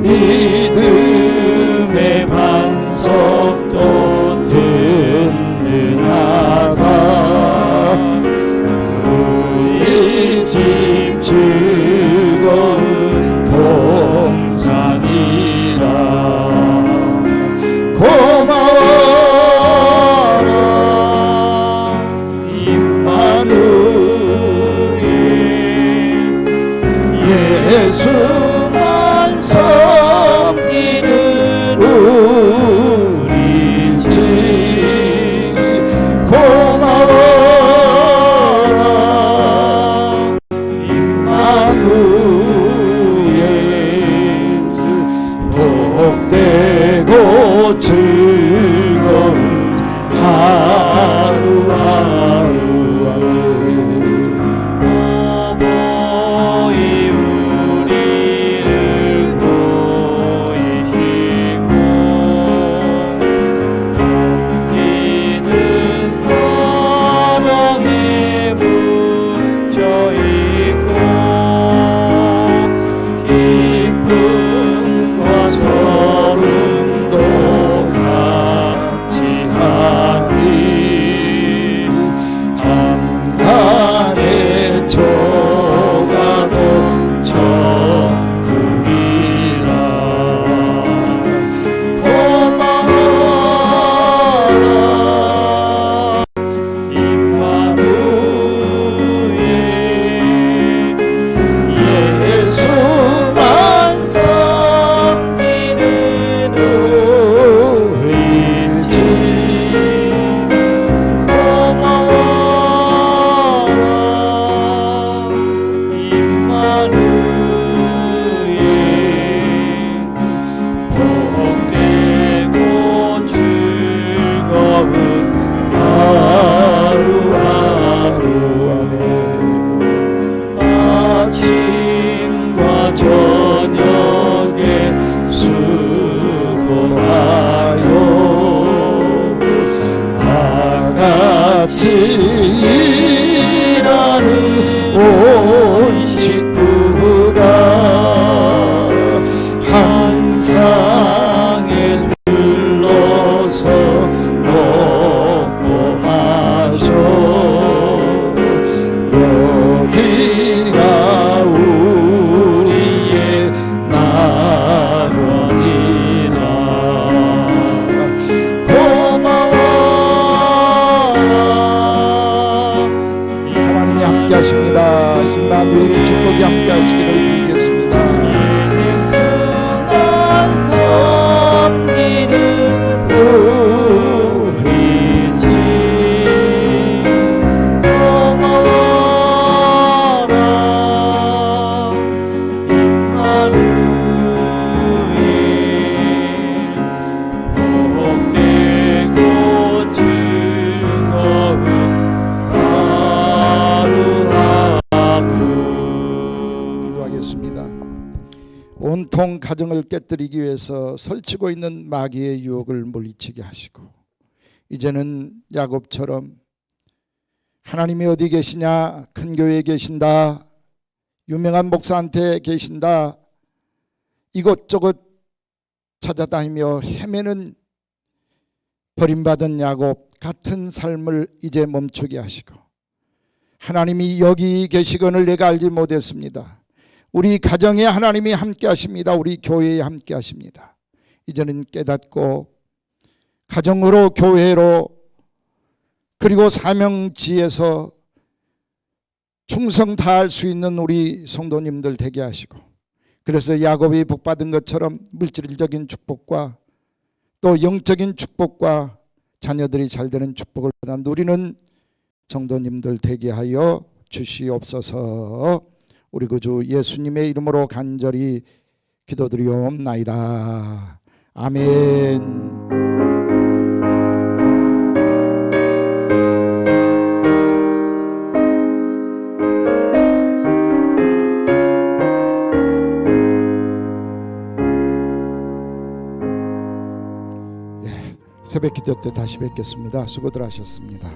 믿음의 반석도 든든하다 우리 집 즐거운 동산이라 고마워라 임마누엘 예수만 섬기는 우리 집 고마워라 임마누엘 복되고 즐거운 하루하루 어버이 우리를 보이시고 감기는 사랑에 묻혀있고 기쁨과 서름도 같이 하니 한간의 조가도 천국이라 고마워라 임마누엘 예수만 섬기는 우리 집 고마워라 임마누엘 복되고 즐거운 하루하루 아멘 아침과 저녁에 수고하여 다 같이 일하는 온 식구가 한 상에 둘러서 먹고 마셔 여기가 우리의 낙원이라 고마워라 하나님이 함께 하십니다. 임마누엘의 축복이 함께 하시기를 드리겠습니다. 예수만 섬기는 온통 가정을 깨뜨리기 위해서 설치고 있는 마귀의 유혹을 물리치게 하시고, 이제는 야곱처럼 하나님이 어디 계시냐, 큰 교회에 계신다, 유명한 목사한테 계신다, 이것저것 찾아다니며 헤매는 버림받은 야곱 같은 삶을 이제 멈추게 하시고, 하나님이 여기 계시건을 내가 알지 못했습니다. 우리 가정에 하나님이 함께 하십니다. 우리 교회에 함께 하십니다. 이제는 깨닫고 가정으로, 교회로, 그리고 사명지에서 충성 다할 수 있는 우리 성도님들 되게 하시고, 그래서 야곱이 복받은 것처럼 물질적인 축복과 또 영적인 축복과 자녀들이 잘 되는 축복을 누리는 성도님들 되게 하여 주시옵소서. 우리 구주 예수님의 이름으로 간절히 기도드리옵나이다. 아멘. 새벽 기도 때 다시 뵙겠습니다. 수고들 하셨습니다.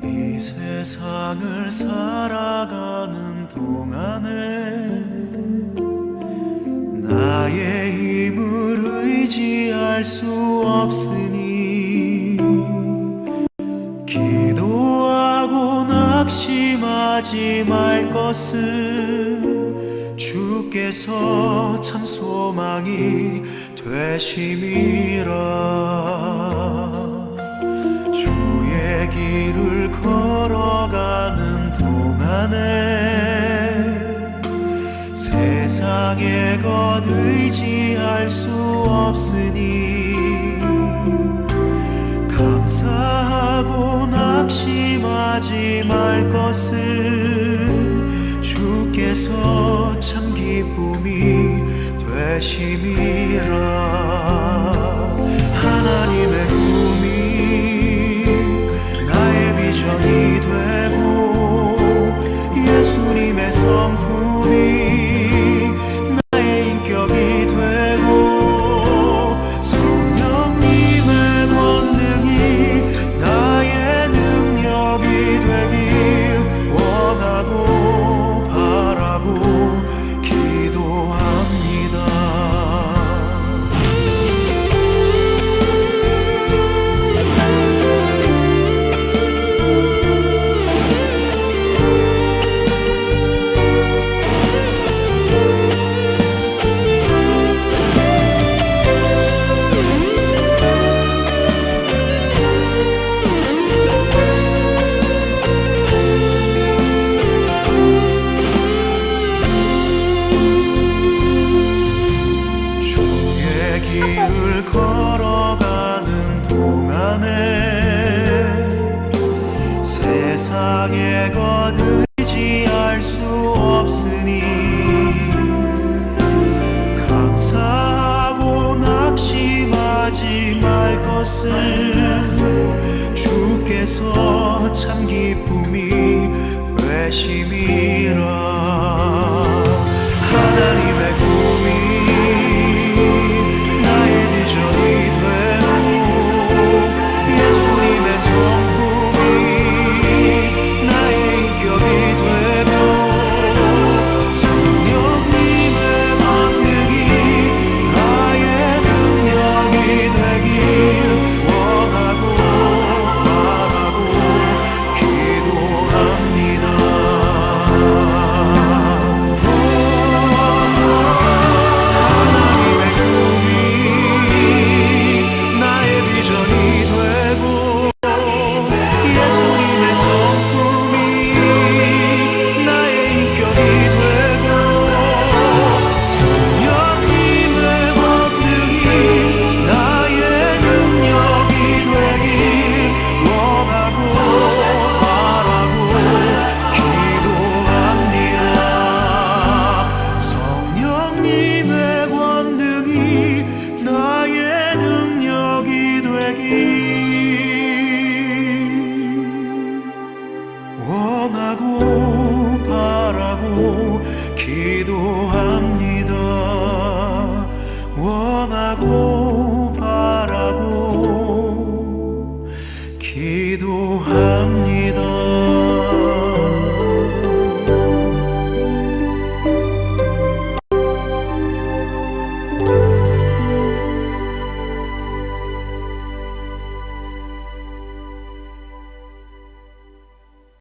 이 세상을 살아가는 동안에 나의 힘을 의지할 수 없으니 기도하고 낙심하지 말 것은 주께서 참 소망이 되심이라. 주의 길을 걸어가는 동안에 세상의 것 의지할 수 없으니 감사하고 낙심하지 말 것은 주께서 참 기쁨이 되심이라. 하나님의 꿈이 나의 비전이 되고 예수님의 성품이 나의 인격이 되고 성령님의 권능이 나의 능력이 되길 원하고 바라고 기도합니다. 주의 길을 걸어가는 동안에 세상의 것 의지할 수 없으니 감사하고 낙심하지 말 것은 주께서 참 기쁨이 되심이라.